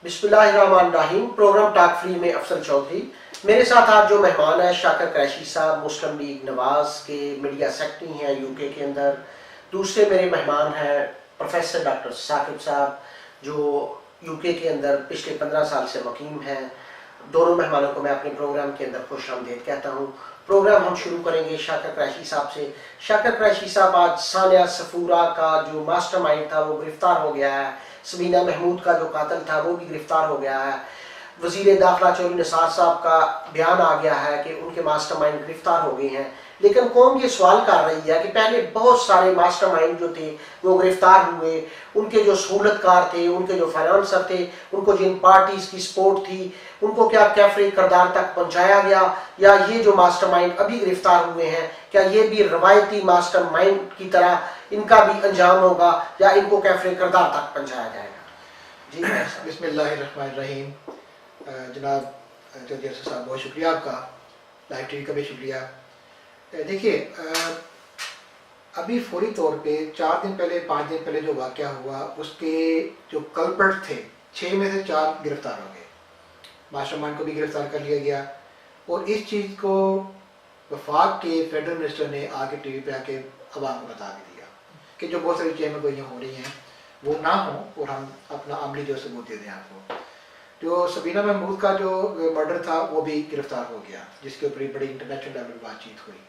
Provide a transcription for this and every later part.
बिस्मिल्लाहिर्रहमानिर्रहीम। Programme talk free में अफसल चौधरी। मेरे साथ आज जो मेहमान है शाकिर कुरैशी साहब, मुस्लिम लीग नवाज के मीडिया सेक्रेटरी हैं यूके के अंदर। दूसरे मेरे मेहमान हैं प्रोफेसर डॉक्टर साकिब साहब, जो यूके के अंदर पिछले 15 साल से मुकीम हैं। दोनों मेहमानों को मैं अपने प्रोग्राम के अंदर खुश आमदीद कहता हूँ। प्रोग्राम हम शुरू करेंगे शाकिर कुरैशी साहब से। शाकिर कुरैशी साहब, आज सानिया सफूरा का जो मास्टरमाइंड था वो गिरफ्तार हो गया है। सबीना महमूद का जो कातिल था वो भी गिरफ्तार हो गया है। वज़ीर दाखिला चौधरी निसार साहब का बयान आ गया है कि उनके मास्टरमाइंड गिरफ्तार हो गए हैं। लेकिन कौम ये सवाल कर रही है कि पहले बहुत सारे मास्टरमाइंड जो थे वो गिरफ्तार हुए, उनके जो सहूलतकार थे, उनके जो फाइनेंसर थे, उनको जिन पार्टीज की सपोर्ट थी, उनको क्या कैफरे किरदार तक पहुंचाया गया, या ये जो मास्टरमाइंड अभी गिरफ्तार हुए हैं क्या ये भी रवायती मास्टरमाइंड की तरह इनका भी अंजाम होगा या इनको कैफरे किरदार तक पहुंचाया जाएगा? जी बिस्मिल्लाहिर्रहमानिर्रहीम। जनाब चौधरी साहब, बहुत शुक्रिया आपका, लाइव टीवी का भी शुक्रिया। देखिए, अभी फौरी तौर पे 4 दिन पहले 5 दिन पहले जो वाक़या हुआ उसके जो कल्प्रिट थे 6 में से 4 गिरफ्तार हो गए। मास्टरमाइंड को भी गिरफ्तार कर लिया गया और इस चीज़ को वफाक के फेडरल मिनिस्टर ने आके टीवी पे आके अवाम को बता भी दिया कि जो बहुत सारी चेहर गोइयाँ हो रही हैं वो ना हो और हम अपना अमली जो सबूत दे दें आपको। जो सबीना महमूद का जो मर्डर था वो भी गिरफ्तार हो गया, जिसके ऊपर बड़ी इंटरनेशनल लेवल पर बातचीत हुई।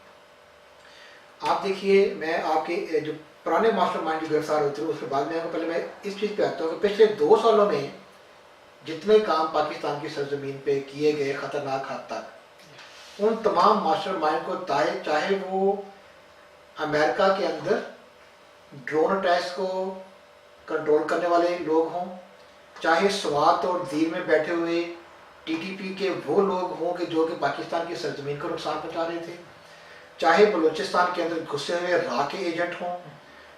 आप देखिए, मैं आपके जो पुराने मास्टरमाइंड जो गिरफ्तार होते हैं उसके बाद में आपको पहले मैं इस चीज़ पे आता हूँ कि पिछले 2 सालों में जितने काम पाकिस्तान की सरजमीन पे किए गए ख़तरनाक हद तक, उन तमाम मास्टरमाइंड को चाहे वो अमेरिका के अंदर ड्रोन अटैक्स को कंट्रोल करने वाले लोग हों, चाहे स्वात और दीन में बैठे हुए टीटीपी के वो लोग हों कि जो कि पाकिस्तान की सरजमीन को नुकसान पहुँचा रहे थे, चाहे बलूचिस्तान के अंदर घुसे हुए रा के एजेंट हों,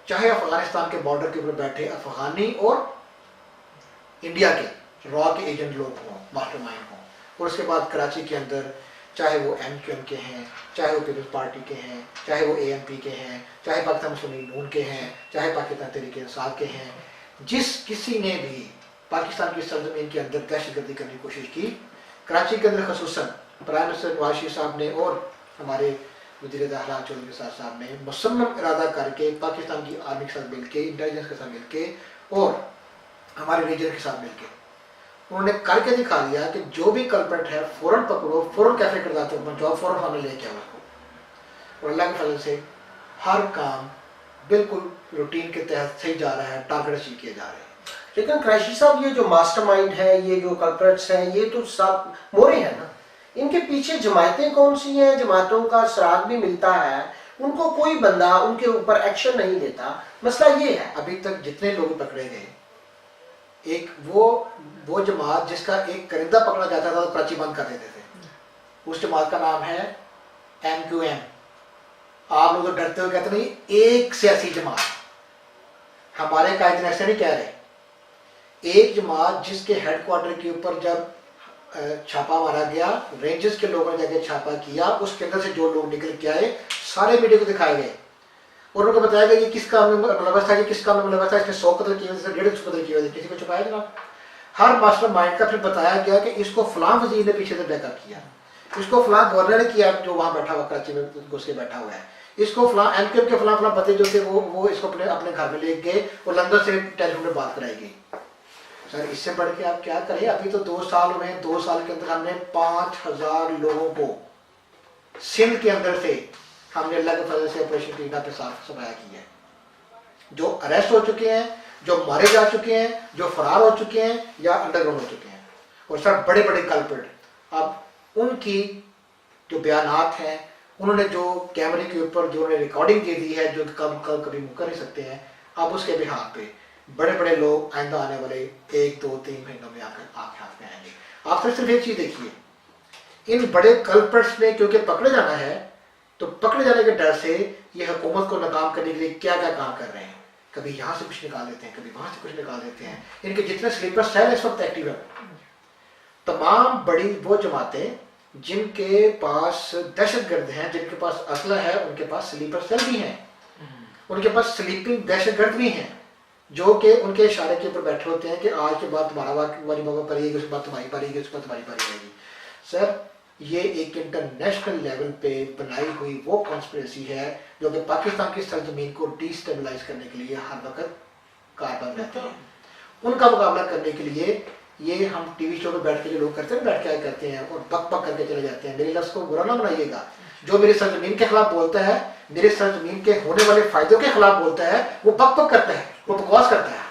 चाहे अफगानिस्तान के बॉर्डर के ऊपर बैठे अफगानी और इंडिया के रॉ के एजेंट लोग हों, मास्टरमाइंड हों, और उसके बाद कराची के अंदर चाहे वो एमक्यूएम के हैं, चाहे वो पीपल्स पार्टी के हैं, चाहे वो एएनपी के हैं, चाहे पाकिस्तान मुस्लिम लीग नून के हैं, चाहे पाकिस्तान तहरीक इंसाफ के हैं, जिस किसी ने भी पाकिस्तान की सरजमीन के अंदर दहशतगर्दी करने की कोशिश की, कराची के अंदर खसूसन प्राइम मिनिस्टर नवाज शरीफ साहब ने और हमारे वज़ीर दाखिला चौधरी निसार साहब ने मुसम्मम इरादा करके पाकिस्तान की आर्मी के साथ मिलके, इंटेलिजेंस के साथ मिलके और हमारे रीजन के साथ मिलके उन्होंने करके दिखा दिया कि जो भी कल्प्रिट है फ़ौरन पकड़ो, फ़ौरन कैफे किरदार तक पहुँचाओ, फ़ौरन सामने लेके आओ उसको। और अल्लाह के फजल से हर काम बिल्कुल रूटीन के तहत सही जा रहा है, टारगेट अचीव किए जा रहे हैं। लेकिन कुरैशी साहब, ये जो मास्टरमाइंड है, ये जो कल्प्रिट्स हैं, ये तो सब मोरे हैं ना। इनके पीछे जमायतें कौन सी हैं? जमातों का सराग भी मिलता है, उनको कोई बंदा उनके ऊपर एक्शन नहीं लेता। मसला ये है, अभी तक जितने लोग पकड़े गए, एक वो जमात जिसका एक करिंदा पकड़ा जाता था तो कराची बंद कर देते थे, उस जमात का नाम है एमक्यूएम। आप लोग तो डरते हो, कहते नहीं एक सियासी जमात, हमारे कायदे ऐसे नहीं कह रहे, एक जमात जिसके हेडक्वार्टर के ऊपर जब छापा मारा गया, रेंजर्स के लोगों ने जाके छापा किया, उसके अंदर से जो लोग निकल के आए सारे मीडिया को दिखाए गए और उनको बताया गया कि किस काम में मुलव्वस था, कि किस काम में मुलव्वस था, इसने 100 कत्ल किए, 150 कत्ल किए, किसी को छुपाया जनाब। हर मास्टरमाइंड का फिर बताया गया कि इसको फलां वजीर ने पीछे से बैकअप किया, इसको फलां गवर्नर ने किया जो वहाँ बैठा हुआ कराची में घुस के बैठा हुआ है, इसको फलां एमक्यूएम के फलां फलां पते जो थे वो इसको अपने घर में ले गए और लंदन से टेलीफोन में बात कराई गई। सर, इससे बढ़ के आप क्या करें? अभी तो 2 साल में 2 साल के अंदर हमने 5000 लोगों को सिंध के अंदर से हमने अल्लाह के फजल से ऑपरेशन टीका पे साफ सफाया किया है, जो अरेस्ट हो चुके हैं, जो मारे जा चुके हैं, जो फरार हो चुके हैं या अंडरग्राउंड हो चुके हैं। और सर, बड़े बड़े कल्प्रिट, अब उनकी जो बयानात हैं, उन्होंने जो कैमरे के ऊपर जो उन्होंने रिकॉर्डिंग दे दी है, जो कभी मुँह कर नहीं सकते हैं, अब उसके बिहार पे बड़े बड़े लोग आइंदा आने वाले 1, 2, 3 महीनों में आपके हाथ में आएंगे। आप फिर सिर्फ एक चीज़ देखिए, इन बड़े कल्प्रिट्स ने क्योंकि पकड़े जाना है, तो पकड़े जाने के डर से ये हुकूमत को नाकाम करने के लिए क्या क्या काम कर रहे हैं। कभी यहाँ से कुछ निकाल देते हैं, कभी वहाँ से कुछ निकाल देते हैं। इनके जितने स्लीपर सेल इस वक्त एक्टिव है, तमाम बड़ी वो जमातें जिनके पास दहशतगर्द हैं, जिनके पास असला है, उनके पास स्लीपर सेल भी हैं, उनके पास स्लीपिंग दहशतगर्द भी हैं। जो कि उनके इशारे के ऊपर बैठे होते हैं कि आज के बाद तुम्हारा वाली बाबा पड़ेगी, उसके बाद तुम्हारी पड़ेगी, उसके बाद तुम्हारी बारी आएगी। सर ये एक इंटरनेशनल लेवल पे बनाई हुई वो कॉन्स्पिरेसी है जो कि पाकिस्तान की सरजमीन को डिस्टेबलाइज करने के लिए हर वक्त कारबंद रहते हैं। उनका मुकाबला करने के लिए ये हम टीवी शो पे बैठ के जो लोग करते हैं, बैठ के करते हैं और बक बक करके चले जाते हैं। मेरे लफ्ज़ को बुरा ना बनाइएगा, जो मेरी सरजमीन के खिलाफ बोलता है, मेरे सरजमीन के होने वाले फायदों के खिलाफ बोलता है, वो बक बक करता है, वो बकवास करता है।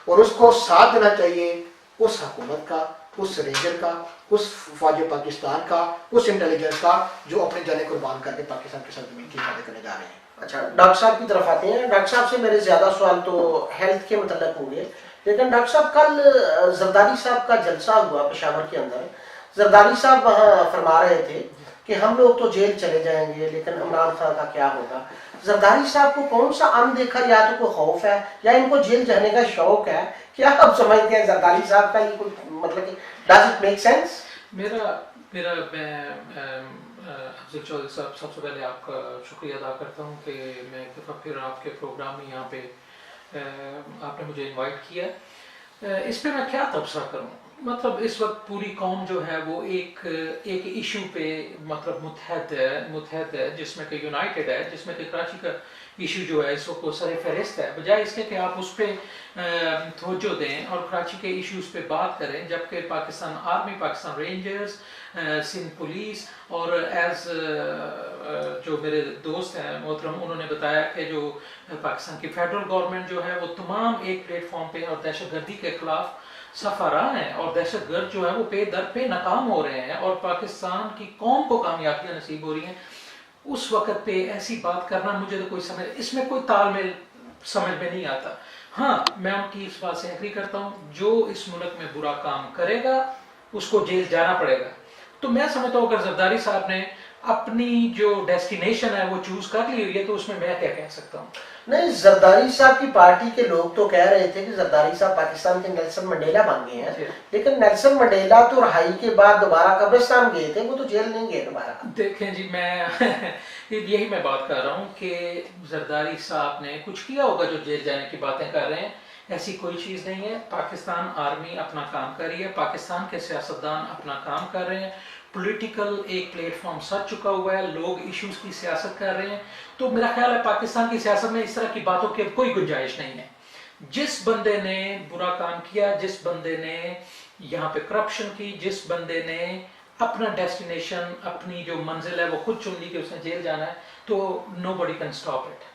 और उसको साथ देना चाहिए उस हुकूमत का, उस रेंजर का, उस फौज पाकिस्तान का, उस इंटेलिजेंस का जो अपने जाने कुर्बान करके पाकिस्तान की सरजमीन की हिफाजत करने जा रहे हैं। अच्छा, डॉक्टर साहब की तरफ आते हैं। डॉक्टर साहब से मेरे ज़्यादा सवाल तो हेल्थ के मतलब होंगे, लेकिन डॉक्टर साहब कल जरदारी साहब का जलसा हुआ पेशावर के अंदर। जरदारी साहब वहाँ फरमा रहे थे कि हम लोग तो जेल चले जाएंगे लेकिन इमरान खान का क्या होगा। जरदारी साहब को कौन सा अनदेखा, या तो कोई खौफ है या इनको जेल जाने का शौक है, क्या आप समझते हैं जरदारी साहब का ये कुछ मतलब कि डज इट मेक सेंस? मेरा मेरा मैं अफजल चौधरी साहब, सबसे पहले आपका शुक्रिया अदा करता हूँ कि मैं एक दफ़ा फिर आपके प्रोग्राम में यहाँ पे आपने मुझे इनवाइट किया। इस पे मैं क्या तबसरा करूँ, मतलब इस वक्त पूरी कौम जो है वो एक इशू पे मतलब मुतहद है, जिसमें कि यूनाइटेड है, जिसमें कि कराची का इशू जो है इस वक्त वो सर फहरिस्त है। बजाय इसके कि आप उस पर तवज्जो दें और कराची के इश्यूज़ पे बात करें, जबकि Pakistan army, Pakistan rangers, Sindh police और जो मेरे दोस्त हैं मोहतरम, उन्होंने बताया कि जो पाकिस्तान की फेडरल गवर्नमेंट जो है वो तमाम एक प्लेटफॉर्म पे और दहशतगर्दी के खिलाफ सफरा हैं और दहशतगर्द जो है वो पे दर पे नाकाम हो रहे हैं और पाकिस्तान की कौम को कामयाबियां नसीब हो रही हैं। उस वक्त पे ऐसी बात करना, मुझे तो कोई समझ, इसमें कोई तालमेल समझ में नहीं आता। हाँ, मैं उनकी इस बात से एग्री करता हूँ, जो इस मुल्क में बुरा काम करेगा उसको जेल जाना पड़ेगा। तो मैं समझता हूँ अगर जरदारी साहब ने अपनी जो डेस्टिनेशन है वो चूज कर ली हुई है तो उसमें मैं क्या कह सकता हूँ। नहीं, जरदारी साहब की पार्टी के लोग तो कह रहे थे कि जरदारी साहब पाकिस्तान के नेल्सन मंडेला बन गए हैं, लेकिन नेल्सन मंडेला तो रहाई के बाद दोबारा कब्रिस्तान गए थे, वो तो जेल नहीं गए दोबारा। देखें जी, मैं यही मैं बात कर रहा हूँ कि जरदारी साहब ने कुछ किया होगा जो जेल जाने की बातें कर रहे हैं, ऐसी कोई चीज़ नहीं है। पाकिस्तान आर्मी अपना काम कर रही है, पाकिस्तान के सियासतदान अपना काम कर रहे हैं, पॉलिटिकल एक प्लेटफॉर्म सज चुका हुआ है, लोग इश्यूज की सियासत कर रहे हैं। तो मेरा ख्याल है पाकिस्तान की सियासत में इस तरह की बातों की अब कोई गुंजाइश नहीं है। जिस बंदे ने बुरा काम किया, जिस बंदे ने यहाँ पे करप्शन की, जिस बंदे ने अपना डेस्टिनेशन, अपनी जो मंजिल है वो खुद चुन ली कि उसने जेल जाना है, तो नोबडी कैन स्टॉप इट।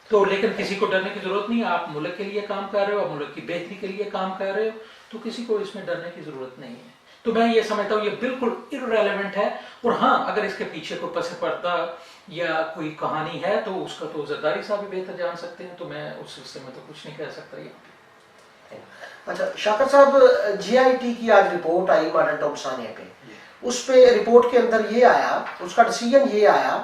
तो लेकिन किसी को डरने की जरूरत नहीं है। आप मुल्क के लिए काम कर रहे हो, आप मुल्क की बेहतरी के लिए काम कर रहे हो, तो किसी को इसमें डरने की जरूरत नहीं है। तो मैं ये समझता हूँ ये बिल्कुल इररेलेवेंट है। और हाँ, अगर इसके पीछे कोई पस पर्दा या कोई कहानी है तो उसका तो जरदारी साहब भी बेहतर जान सकते हैं, तो मैं उस हिस्से में तो कुछ नहीं कह सकता ये। अच्छा शाकर साहब, जीआईटी की आज report I model town Sania पे, उस पे रिपोर्ट के अंदर ये आया, उसका डिसीजन ये आया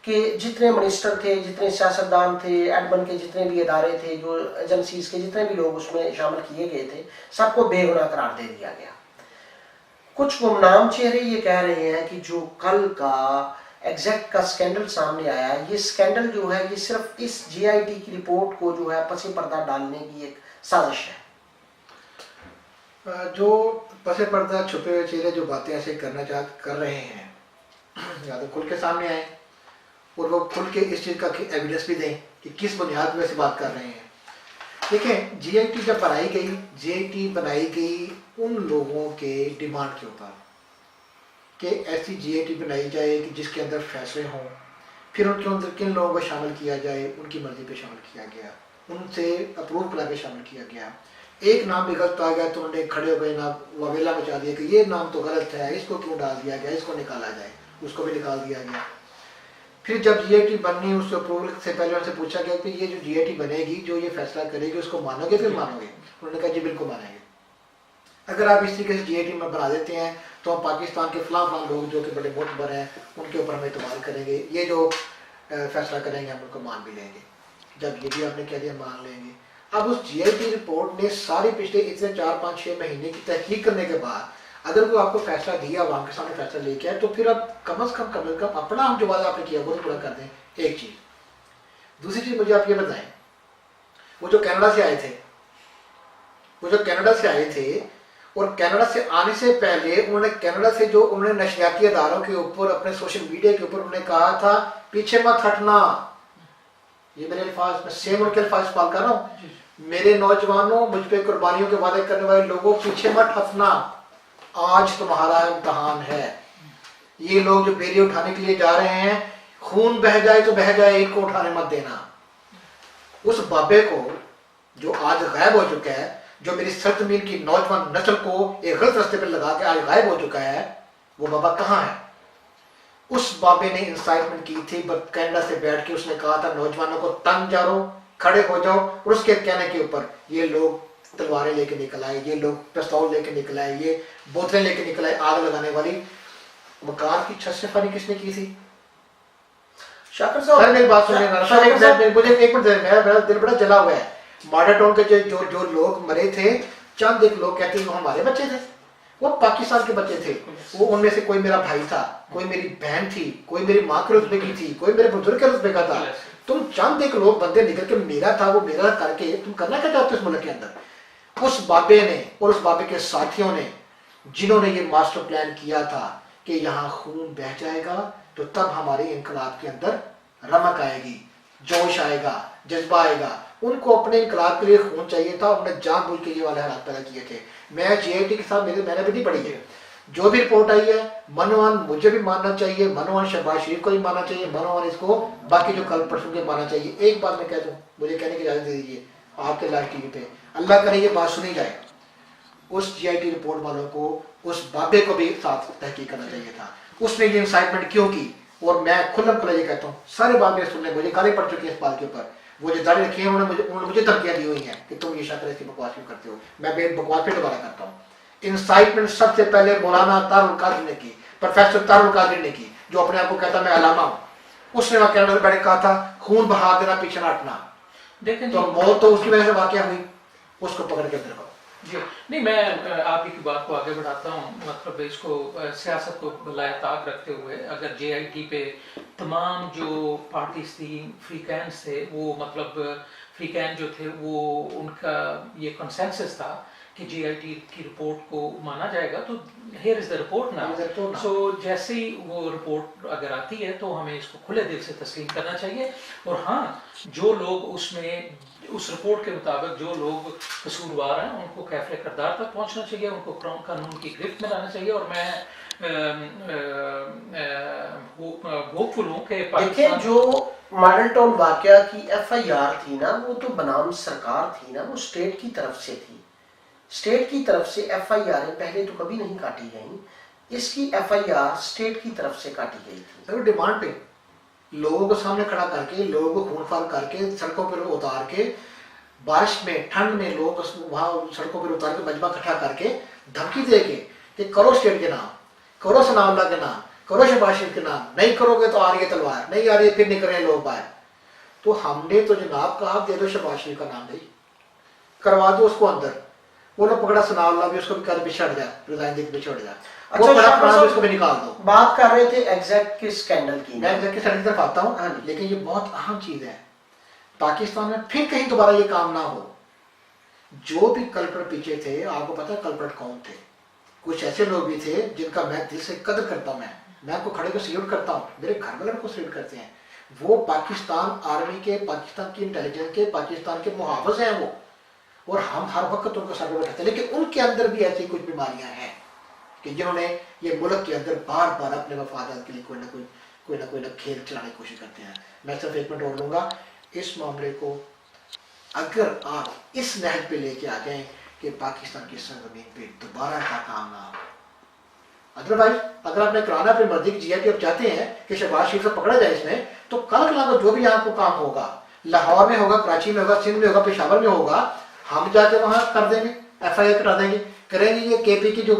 कि जितने मिनिस्टर थे, जितने सियासतदान थे, एडमन के जितने भी इदारे थे, जो एजेंसीज के जितने भी लोग उसमें शामिल किए गए थे, सबको बेगुनाह करार दे दिया गया। कुछ गुमनाम चेहरे ये कह रहे हैं कि जो कल का एग्जैक्ट का स्कैंडल सामने आया, ये स्कैंडल जो है ये सिर्फ इस जीआईटी की रिपोर्ट को जो है पसे पर्दा डालने की एक साजिश है। जो पसे पर्दा छुपे हुए चेहरे जो बातें ऐसे कर रहे हैं, या तो खुल के सामने आए और वो खुल के इस चीज़ का एविडेंस भी दें कि किस बुनियाद पर ऐसी बात कर रहे हैं। देखें, जीआईटी जब बनाई गई, जीआईटी बनाई गई उन लोगों के डिमांड के ऊपर कि ऐसी जीआईटी बनाई जाए कि जिसके अंदर फैसले हों, फिर उनके अंदर किन लोगों को शामिल किया जाए, उनकी मर्जी पे शामिल किया गया, उनसे अप्रूव करा के शामिल किया गया। एक नाम भी गलत आ गया तो उन्होंने खड़े हो गए ना ववेला मचा दिया कि ये नाम तो गलत है, इसको क्यों डाल दिया गया, इसको निकाला जाए, उसको भी निकाल दिया गया। फिर जब जीआईटी बननी, उससे अप्रूवल से पहले उनसे पूछा गया कि ये जो जीआईटी बनेगी, जो ये फैसला करेगी, उसको मानोगे? फिर मानोगे? उन्होंने कहा जी बिल्कुल मानेंगे। अगर आप इस तरीके से जीआईटी में बना देते हैं तो हम पाकिस्तान के फलां लोग जो कि बड़े मोतबर हैं उनके ऊपर हम एतबार करेंगे, ये जो फैसला करेंगे हम उनको मान भी लेंगे। जब ये भी आपने कह दिया मान लेंगे, अब उस जीआईटी रिपोर्ट ने सारे पिछले इतने 4-5-6 महीने की तहकीक करने के बाद अगर वो आपको फैसला दिया, आवाम के सामने फैसला लेके आए, तो फिर आप कम से कम अपना जो वादा आपने किया वो तो पूरा कर दें। एक चीज़। दूसरी चीज़ मुझे आप ये बताएं, वो जो कनाडा से आए थे वो जो कनाडा से आए थे, और कनाडा से आने से पहले उन्होंने कनाडा से जो उन्होंने नशरियाती अदारों के ऊपर, अपने सोशल मीडिया के ऊपर उन्होंने कहा था पीछे मत हटना। ये मेरे अल्फाज, मैं सेम उनके अल्फाज इस्तेमाल कर रहा हूँ। मेरे नौजवानों, मुझ पे कुर्बानियों के वादे करने वाले लोगों, पीछे मत हटना, आज तुम्हारा इम्तहान है। ये लोग जो बेरी उठाने के लिए जा रहे हैं, खून बह जाए तो बह जाए, इनको उठाने मत देना। उस बाबे को जो आज गायब हो चुका है, जो मेरी सरजमीन की नौजवान नस्ल को एक गलत रास्ते पर लगा के आज गायब हो चुका है, वो बाबा कहाँ है? उस बाबे ने इंसाइटमेंट की थी, कनाडा से बैठ के उसने कहा था नौजवानों को तंग जाओ, खड़े हो जाओ, और उसके कहने के ऊपर ये लोग तलवारें लेके निकल आए, ये लोग पिस्तौल लेके निकल आए, ये बोतलें लेके निकल आए आग लगाने वाली। मकान की छत से फायरिंग किसने की थी? शाकिर साहब मेरी बात सुनिए, मुझे एक मिनट, मेरा दिल बड़ा जला हुआ है। मॉडल टाउन के जो लोग मरे थे, चंद एक लोग कहते हैं वो हमारे बच्चे थे, वो पाकिस्तान के बच्चे थे। वो उनमें से कोई मेरा भाई था, कोई मेरी बहन थी, कोई मेरी माँ के रुतबे की थी, कोई मेरे बुजुर्ग के रुतबे का था। तुम चंद एक लोग बंदे निकल के मेरा था वो मेरा करके तुम करना क्या चाहते हो इस मुल्क के अंदर? उस बाबे ने और उस बाबे के साथियों ने, जिन्होंने ये मास्टर प्लान किया था कि यहाँ खून बह जाएगा तो तब हमारे इनकलाब के अंदर रमक आएगी, जोश आएगा, जज्बा आएगा, उनको अपने इनकलाब के लिए खून चाहिए था। उन्होंने जानबूझ के ये वाले हालात पैदा किए थे। मैं जीआईटी के साथ मैंने भी नहीं पढ़ी है, जो भी रिपोर्ट आई है मनोवान मुझे भी मानना चाहिए, मनोवान शहबाज शरीफ को भी मानना चाहिए, मनोवान इसको बाकी जो कल परसों के मानना चाहिए। एक बात मैं कह दूं, मुझे कहने की इजाजत दे दीजिए आपके लाइव टीवी पे, अल्लाह करे ये बात सुनी जाए, उस जीआईटी रिपोर्ट वालों को, उस बाबे को भी साथ तहकीक करना चाहिए था। उसने ये इंसाइटमेंट क्यों की? और मैं खुल्लम खुला ये कहता हूँ, सारे बाबे सुनने मुझे गाली पड़ चुकी है इस बात के ऊपर। वो जो दाढ़ी रखी है उन्होंने मुझे धमकियां दी हुई हैं कि तुम ये शायद ऐसी बकवास क्यों करते हो। मैं बकवास पे दोबारा करता हूँ। इंसाइटमेंट सबसे पहले मौलाना तारुल कादरी ने की, प्रोफेसर तारुल कादरी ने की, जो अपने आप को कहता मैं अलामा हूँ। उसने वहां कनाडा में बैठे कहा था खून बहा देना, पीछे ना हटना। देखें तो मौत तो उसकी वजह से वाकया हुई, उसको पकड़ के अंदर करो। जी नहीं, मैं आपकी बात को आगे बढ़ाता हूँ। मतलब इसको सियासत को लायताक रखते हुए, अगर जेआईटी पे तमाम जो पार्टीज थी, फ्री कैंस थे, वो मतलब फ्री कैन जो थे वो उनका ये कंसेंसस था कि जेआईटी की रिपोर्ट को माना जाएगा, तो here is the report now. So जैसे ही वो रिपोर्ट अगर आती है तो हमें इसको खुले दिल से तस्लीम करना चाहिए। और हाँ, जो लोग उसमें उस रिपोर्ट के मुताबिक जो लोग कसूरवार हैं उनको कैफे करदार तक पहुंचना चाहिए, उनको कानून की गिरफ्त में लाना चाहिए। और मैं होपफुल हूँ कि देखिए जो मॉडल टाउन वाकया की एफआईआर थी ना, वो तो बनाम सरकार थी ना, वो स्टेट की तरफ से थी। स्टेट की तरफ से एफआईआर पहले तो कभी नहीं काटी गई, इसकी एफआईआर स्टेट की तरफ से काटी गई थी। डिमांड पे लोगों को सामने खड़ा करके, लोगों को खूनखार करके, सड़कों पर उतार के, बारिश में ठंड में लोग वहां सड़कों पर उतार के मजमा इकट्ठा करके धमकी दे के कि करो स्टेट के नाम, करो सनाउल्लाह के नाम, करो शहबाज शरीफ के नाम, नहीं करोगे तो आ रही है तलवार, नहीं आ रही है फिर निकल रहे लोग बाहर। तो हमने तो जनाब कहा दे दो शहबाज शरीफ का नाम, नहीं करवा दो उसको अंदर। वो लोग पकड़ा सनाउल्लाह भी, उसको भी कर पिछड़ जा, रिजाइन दे पिछड़ जा, अच्छा उसको भी निकाल दो। बात कर रहे थे एग्जैक्ट के स्कैंडल की, मैं एग्जैक्ट की तरफ आता हूँ, लेकिन ये बहुत अहम चीज है। पाकिस्तान में फिर कहीं दोबारा ये काम ना हो। जो भी कल्प्रेट पीछे थे, आपको पता है कल्प्रेट कौन थे? कुछ ऐसे लोग भी थे जिनका मैं दिल से कदर करता हूँ। मैं आपको खड़े को सल्यूट करता हूँ, मेरे घर वाले को सल्यूट करते हैं। वो पाकिस्तान आर्मी के, पाकिस्तान की इंटेलिजेंस के, पाकिस्तान के मुहावज हैं वो, और हम हर वक्त उनको सर पे बैठाते हैं। लेकिन उनके अंदर भी ऐसी कुछ बीमारियां हैं कि जिन्होंने ये मुल्क के अंदर बार बार अपने वफादार के लिए कोई ना खेल चलाने की कोशिश करते हैं। मैं सिर्फ एक मिनट और लूंगा। इस मामले को अगर आप इस नहज पे लेके आ जाएं कि पाकिस्तान की सरजमीन पे दोबारा का काम ना हो, अदरवाइज अगर आपने कराना अपनी मर्जी की जीआईटी आप चाहते हैं कि शहबाज शरीफ से पकड़ा जाए इसमें, तो कल जो भी आपको काम होगा, लाहौर में होगा, कराची में होगा, सिंध में होगा, पेशावर में होगा, हम जाके वहां कर देंगे, एफआईआर करा देंगे, करेंगे। ये केपी की जो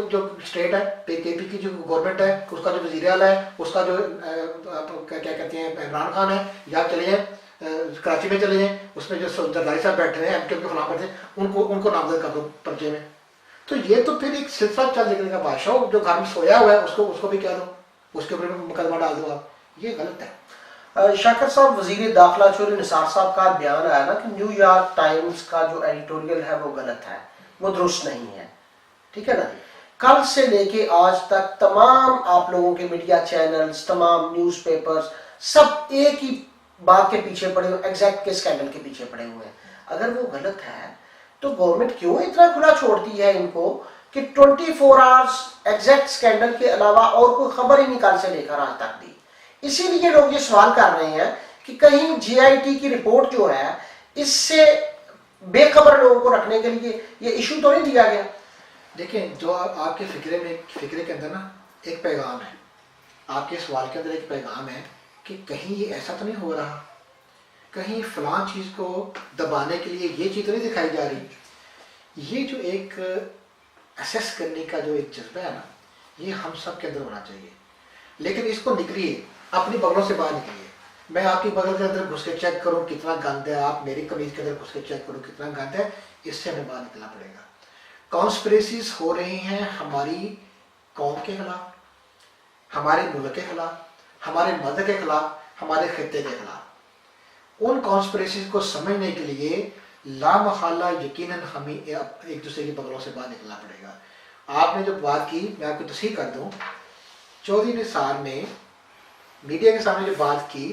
स्टेट है, केपी की जो गवर्नमेंट है, उसका जो वजीर आला है, उसका जो क्या कहते हैं इमरान खान है, या चले जाए कराची में चले जाए, उसमें जो जरदारी साहब बैठे हैं, एमके के खिलाफ बैठे हैं, उनको नामजद कर दो पर्चे में। तो ये तो फिर एक सिलसिला चल निकलेगा। बादशाह जो घर में सोया हुआ है उसको भी कह दो, उसके ऊपर मुकदमा डाल दो आप, ये गलत है। शाकिर साहब, वजीर दाखिला चौधरी निसार साहब का बयान आया ना कि न्यूयॉर्क टाइम्स का जो एडिटोरियल है वो गलत है, वो दुरुस्त नहीं है। ठीक है ना। कल से लेके आज तक तमाम आप लोगों के मीडिया चैनल्स, तमाम न्यूज़पेपर्स सब एक ही बात के पीछे पड़े हुए, एग्जैक्ट के स्कैंडल के पीछे पड़े हुए हैं। अगर वो गलत है तो गवर्नमेंट क्यों इतना खुला छोड़ती है इनको कि 24 आवर्स एग्जैक्ट स्कैंडल के अलावा और कोई खबर ही निकाल से लेकर आज तक दी। इसीलिए लोग ये सवाल कर रहे हैं कि कहीं जीआईटी की रिपोर्ट जो है इससे बेखबर लोगों को रखने के लिए ये इशू तो नहीं दिया गया। देखिए, जो आपके फिक्रे के अंदर ना एक पैगाम है, आपके सवाल के अंदर एक पैगाम है कि कहीं ये ऐसा तो नहीं हो रहा, कहीं फलां चीज़ को दबाने के लिए ये चीज़ तो नहीं दिखाई जा रही। ये जो एक असेस करने का जो एक जज्बा है ना, ये हम सब के अंदर होना चाहिए। लेकिन इसको निकलिए, अपनी बगलों से बाहर निकलिए। मैं आपकी बगल के अंदर घुस के चेक करूँ कितना गंद है, आप मेरी कमीज के अंदर घुस के चेक करो कितना गंद है, इससे हमें बाहर निकलना पड़ेगा। कॉन्स्पिरेसीज हो रही हैं हमारी कौम के खिलाफ, हमारे मुल्क के खिलाफ, हमारे मज़हब के खिलाफ, हमारे खित्ते के खिलाफ। उन कॉन्स्पिरेसीज को समझने के लिए लामहल्ला यकीनन हमें एक दूसरे की बगलों से बाहर निकलना पड़ेगा। आपने जो बात की, मैं आपको तस्हीह कर दूं, चौधरी निसार ने मीडिया के सामने जो बात की,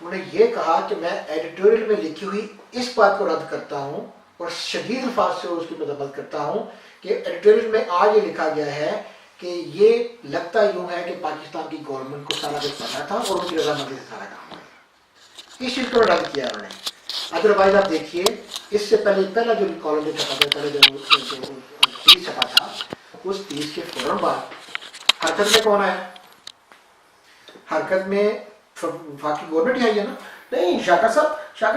उन्होंने ये कहा कि मैं एडिटोरियल में लिखी हुई इस बात को रद्द करता हूँ और शदीद अल्फाज से उसकी मजम्मत करता हूँ कि एडिटोरियल में आज ये लिखा गया है कि ये लगता यूँ है कि पाकिस्तान की गवर्नमेंट को सारा कुछ पता था और उनकी रजामंदी से सारा काम हुआ। इस चीज़ को रद्द किया उन्होंने। अदरवाइज आप देखिए, इससे पहला जो कॉलम जो छपा था, पहले जो तीस छपा था, उस 30 के फौरन बाद हरकत में कौन आया? हरकत में बाकी गवर्नमेंट ही आई है ना। नहीं शाकर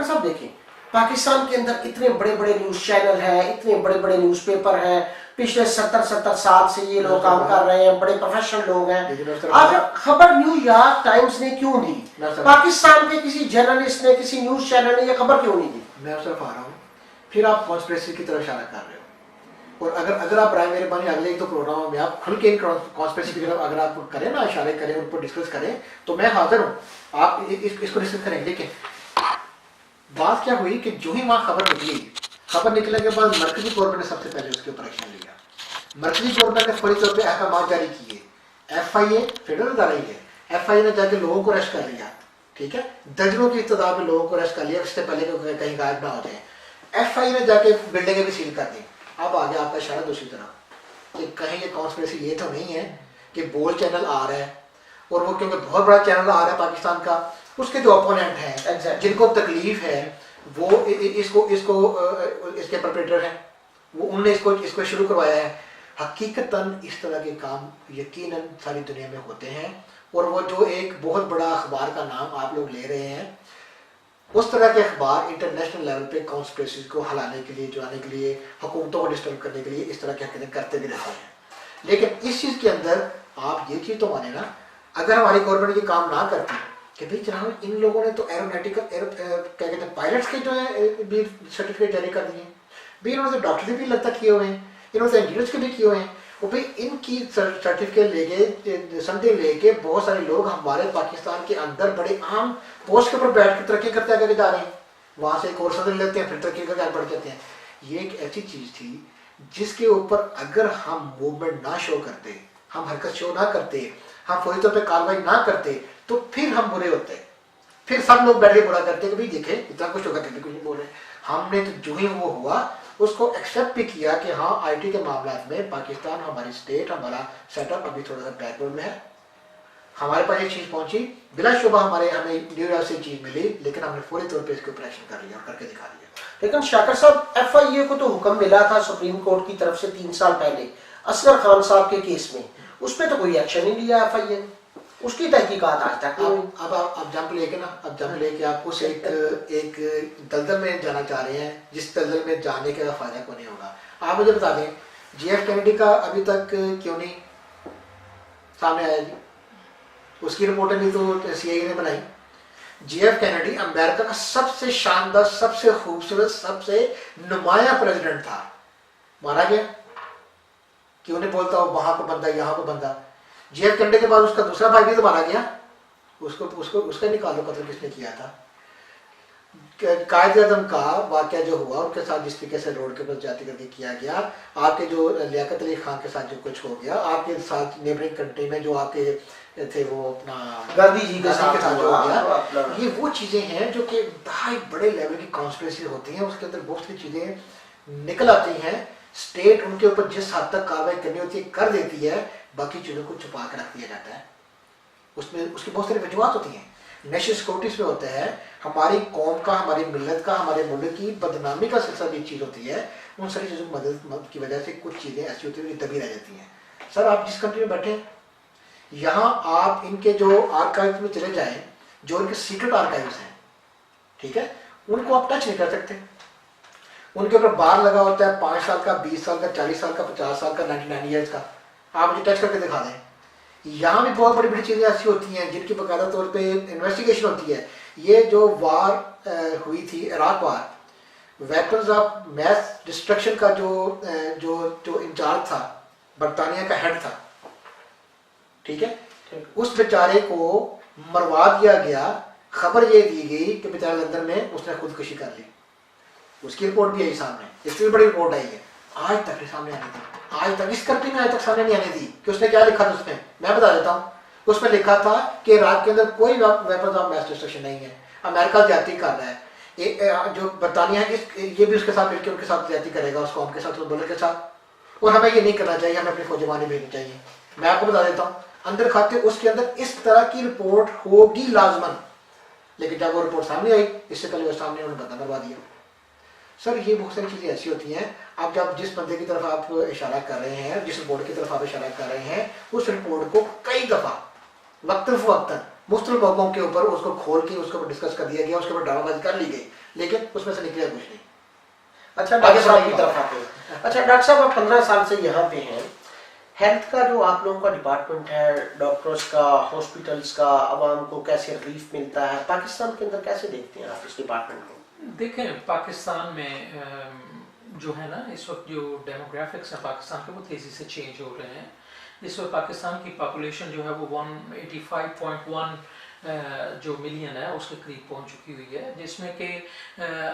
साहब देखें, पाकिस्तान के अंदर इतने बड़े बड़े न्यूज़ चैनल हैं, इतने बड़े बड़े न्यूज़पेपर हैं, पिछले 70 साल से ये लोग काम कर रहे हैं, बड़े प्रोफेशनल लोग हैं। आखिर खबर न्यूयॉर्क टाइम्स ने क्यों दी? पाकिस्तान के किसी जर्नलिस्ट ने, किसी न्यूज़ चैनल ने ये खबर क्यों नहीं दी? मैं सिर्फ आ रहा हूँ, फिर आप कॉन्स्पिरेसी की तरफ इशारा कर रहे हो। और अगर आप राय मेरे पानी अगले एक दो प्रोग्रामों में आप खुल के कॉन्स्पिरेसी की तरफ अगर आप करें ना, इशारे करें, उन पर डिस्कस करें, तो मैं हाजिर हूँ, आप इसको डिस्कस करेंगे। लेकिन बात क्या हुई कि जो ही वहाँ खबर निकलने के बाद मरकजी गवर्नमेंट ने सबसे पहले उसके ऊपर एक्शन लिया। मरकजी गवर्नमेंट ने फौरी तौर पर अहकाम जारी किए। FIA फेडरल अदारा ही है, FIA ने जाके लोगों को अरेस्ट कर लिया। ठीक है, दर्जनों की तादाद में लोगों को अरेस्ट कर लिया, इससे पहले कि कहीं गायब ना हो जाए। FIA ने जाके बिल्डिंगें भी सील कर दी। अब आ गया आपका इशारा दूसरी तरफ कि कहीं ये कॉन्स्पिरेसी ये तो नहीं है कि बोल चैनल आ रहा है और वो क्योंकि बहुत बड़ा चैनल आ रहा है पाकिस्तान का, उसके जो ओपोनेंट हैं जिनको तकलीफ है वो इसके परपेट्रेटर हैं, वो उनने इसको शुरू करवाया है। हकीकतन इस तरह के काम यकीनन सारी दुनिया में होते हैं और वो जो एक बहुत बड़ा अखबार का नाम आप लोग ले रहे हैं, उस तरह के अखबार इंटरनेशनल लेवल पे कॉन्स्पिरेसीज को हलाने के लिए, जुआने के लिए, हुकूमतों को डिस्टर्ब करने के लिए इस तरह की हरकतें करते भी रहते हैं। लेकिन इस चीज़ के अंदर आप ये चीज़ तो माने ना, अगर हमारी गवर्नमेंट ये काम ना करती कि भाई जनाब इन लोगों ने तो एरोनॉटिकल क्या कहते हैं पायलट्स के जो है भी सर्टिफिकेट जारी कर दिए, भाई इन्होंने तो डॉक्टर भी लगता किए हुए हैं, इन्होंने तो इंजीनियर्स के भी किए हुए हैं, और भाई इनकी सर्टिफिकेट लेके समझे लेके बहुत सारे लोग हमारे पाकिस्तान के अंदर बड़े आम पोस्ट के ऊपर बैठ के तरक्की करते आगे जा रहे हैं, वहाँ से कोर्स ले लेते हैं, फिर तरक्की करके आगे बढ़ जाते हैं। ये एक ऐसी चीज़ थी जिसके ऊपर अगर हम मूवमेंट ना शो करते, हम हरकत शो ना करते, हम फौरी तौर पर कार्रवाई ना करते, तो फिर हम बुरे होते, फिर सब लोग बैठे बुरा करते कि भाई देखे इतना कुछ होगा कभी कुछ नहीं बोल रहे। हमने तो जो ही वो हुआ उसको एक्सेप्ट भी किया कि हाँ IT के मामला में पाकिस्तान, हमारी स्टेट, हमारा सेटअप अभी थोड़ा सा बैकवर्ड में है। हमारे पास ये चीज़ पहुंची, बिलाशुबा हमें न्यूयॉर्क से चीज़ मिली, लेकिन हमने फौरी तौर पे इसके ऊपर एक्शन कर लिया और करके दिखा दिया। लेकिन शाकर साहब, FIA को तो हुक्म मिला था सुप्रीम कोर्ट की तरफ से 3 साल पहले असगर खान साहब के केस में, उस पर तो कोई एक्शन नहीं लिया FIA ने, उसकी तहकीकात आज तक। अब जंप लेके ना, अब जंप लेके आप उस एक दलदल में जाना चाह रहे हैं जिस दलदल में जाने का फायदा को नहीं होगा। आप मुझे बता दें JF कैनेडी का अभी तक क्यों नहीं सामने आया जी? उसकी रिपोर्टें भी तो CIA ने बनाई। JF कैनेडी अमेरिका का सबसे शानदार, सबसे खूबसूरत, सबसे नुमाया प्रेसिडेंट था, मारा गया। क्यों नहीं बोलता हो वहां को बंदा यहाँ को बंदा? JF कैनेडी के बाद उसका दूसरा भाई भी तो मारा गया, उसका निकालो कत्ल किसने किया था। कायद आजम का वाक़या जो हुआ, उनके साथ जिस तरीके से रोड के ऊपर जाती करके किया गया, आपके जो लियाकत अली खान के साथ जो कुछ हो गया, आपके साथ नेबरिंग कंट्री में जो आपके थे वो अपना गांधी जी के साथ जो हो गया, हुआ, ये वो चीज़ें हैं जो कि बहुत बड़े लेवल की कॉन्स्पिरेसी होती हैं, उसके अंदर बहुत सी चीज़ें निकल आती हैं। स्टेट उनके ऊपर जिस हद तक कार्रवाई करनी होती है कर देती है, बाकी चीज़ों को छुपा कर रख दिया जाता है। उसमें उसकी बहुत सारी वजूहत होती हैं। नेशनल सिक्योरिटीज में होते हैं, हमारी कौम का, हमारी मिल्लत का, हमारे मुल्क की बदनामी का सिलसिला भी चीज़ होती है। उन सारी चीज़ों की मदद की वजह से कुछ चीज़ें ऐसी होती हैं जो दबी रह जाती हैं। सर आप जिस कंट्री में बैठे हैं, यहाँ आप इनके जो आर्काइव में चले जाएं, जो इनके सीक्रेट आर्काइव्स हैं, ठीक है, उनको आप टच नहीं कर सकते। उनके ऊपर बार लगा होता है 5 साल का, 20 साल का, 40 साल का, 50 साल का, 99 ईयर्स का। आप मुझे टच करके दिखा दें। यहाँ भी बहुत बड़ी बड़ी चीज़ें ऐसी होती हैं जिनकी बाकायदा तौर पे इन्वेस्टिगेशन होती है। ये जो वार हुई थी, Iraq war, weapons of mass destruction का जो इंचार्ज था, बरतानिया का हेड था, ठीक है, उस बेचारे को मरवा दिया गया। खबर ये दी गई कि बेचारा लंदन में उसने खुदकुशी कर ली। उसकी रिपोर्ट भी आई सामने, इससे भी बड़ी रिपोर्ट आई है, आज तक नहीं सामने आने दी। आज तक इस कंट्री में आज तक सामने नहीं आने दी कि उसने क्या लिखा था। उसमें मैं बता देता हूँ, उसमें लिखा था कि इराक के अंदर कोई वेपन्स ऑफ मैस डिस्ट्रक्शन नहीं है, अमेरिका ज्यादती कर रहा है। जो बरतानिया है ये भी उसके साथ मिलकर उनके साथ ज्यादती करेगा, उस कौम के साथ, उस मुल्क के साथ, और हमें ये नहीं करना चाहिए, हमें अपनी फौजवानी भेजनी चाहिए। मैं आपको बता देता हूँ, अंदर खाते उसके अंदर इस तरह की रिपोर्ट होगी लाजमन, लेकिन जब वो रिपोर्ट सामने आई, इससे पहले वो सामने उन्होंने बंदा करवा दिया। सर ये बहुत सारी चीज़ें ऐसी होती हैं। अब जब जिस बंदे की तरफ आप इशारा कर रहे हैं, जिस रिपोर्ट की तरफ आप इशारा कर रहे हैं, उस रिपोर्ट को कई दफ़ा वक्तन मुख्तलिफ मौकों के ऊपर उसको खोल के उसके ऊपर डिस्कस कर दिया गया, उसके ऊपर ड्रामाबाजी कर ली गई, लेकिन उसमें से निकला कुछ नहीं। अच्छा डॉक्टर साहब की तरफ आते हैं। अच्छा डॉक्टर साहब, आप 15 साल से यहाँ पे हैं। हेल्थ का जो आप लोगों का डिपार्टमेंट है, डॉक्टर्स का, हॉस्पिटल्स का, आवाम को कैसे रिलीफ मिलता है, पाकिस्तान के अंदर कैसे देखते हैं आप इस डिपार्टमेंट को? देखें, पाकिस्तान में जो है ना, इस वक्त जो डेमोग्राफिक्स हैं पाकिस्तान के, वो तेज़ी से चेंज हो रहे हैं। इस वक्त पाकिस्तान की पॉपुलेशन जो है वो 185.1 जो मिलियन है उसके करीब पहुंच चुकी हुई है, जिसमें कि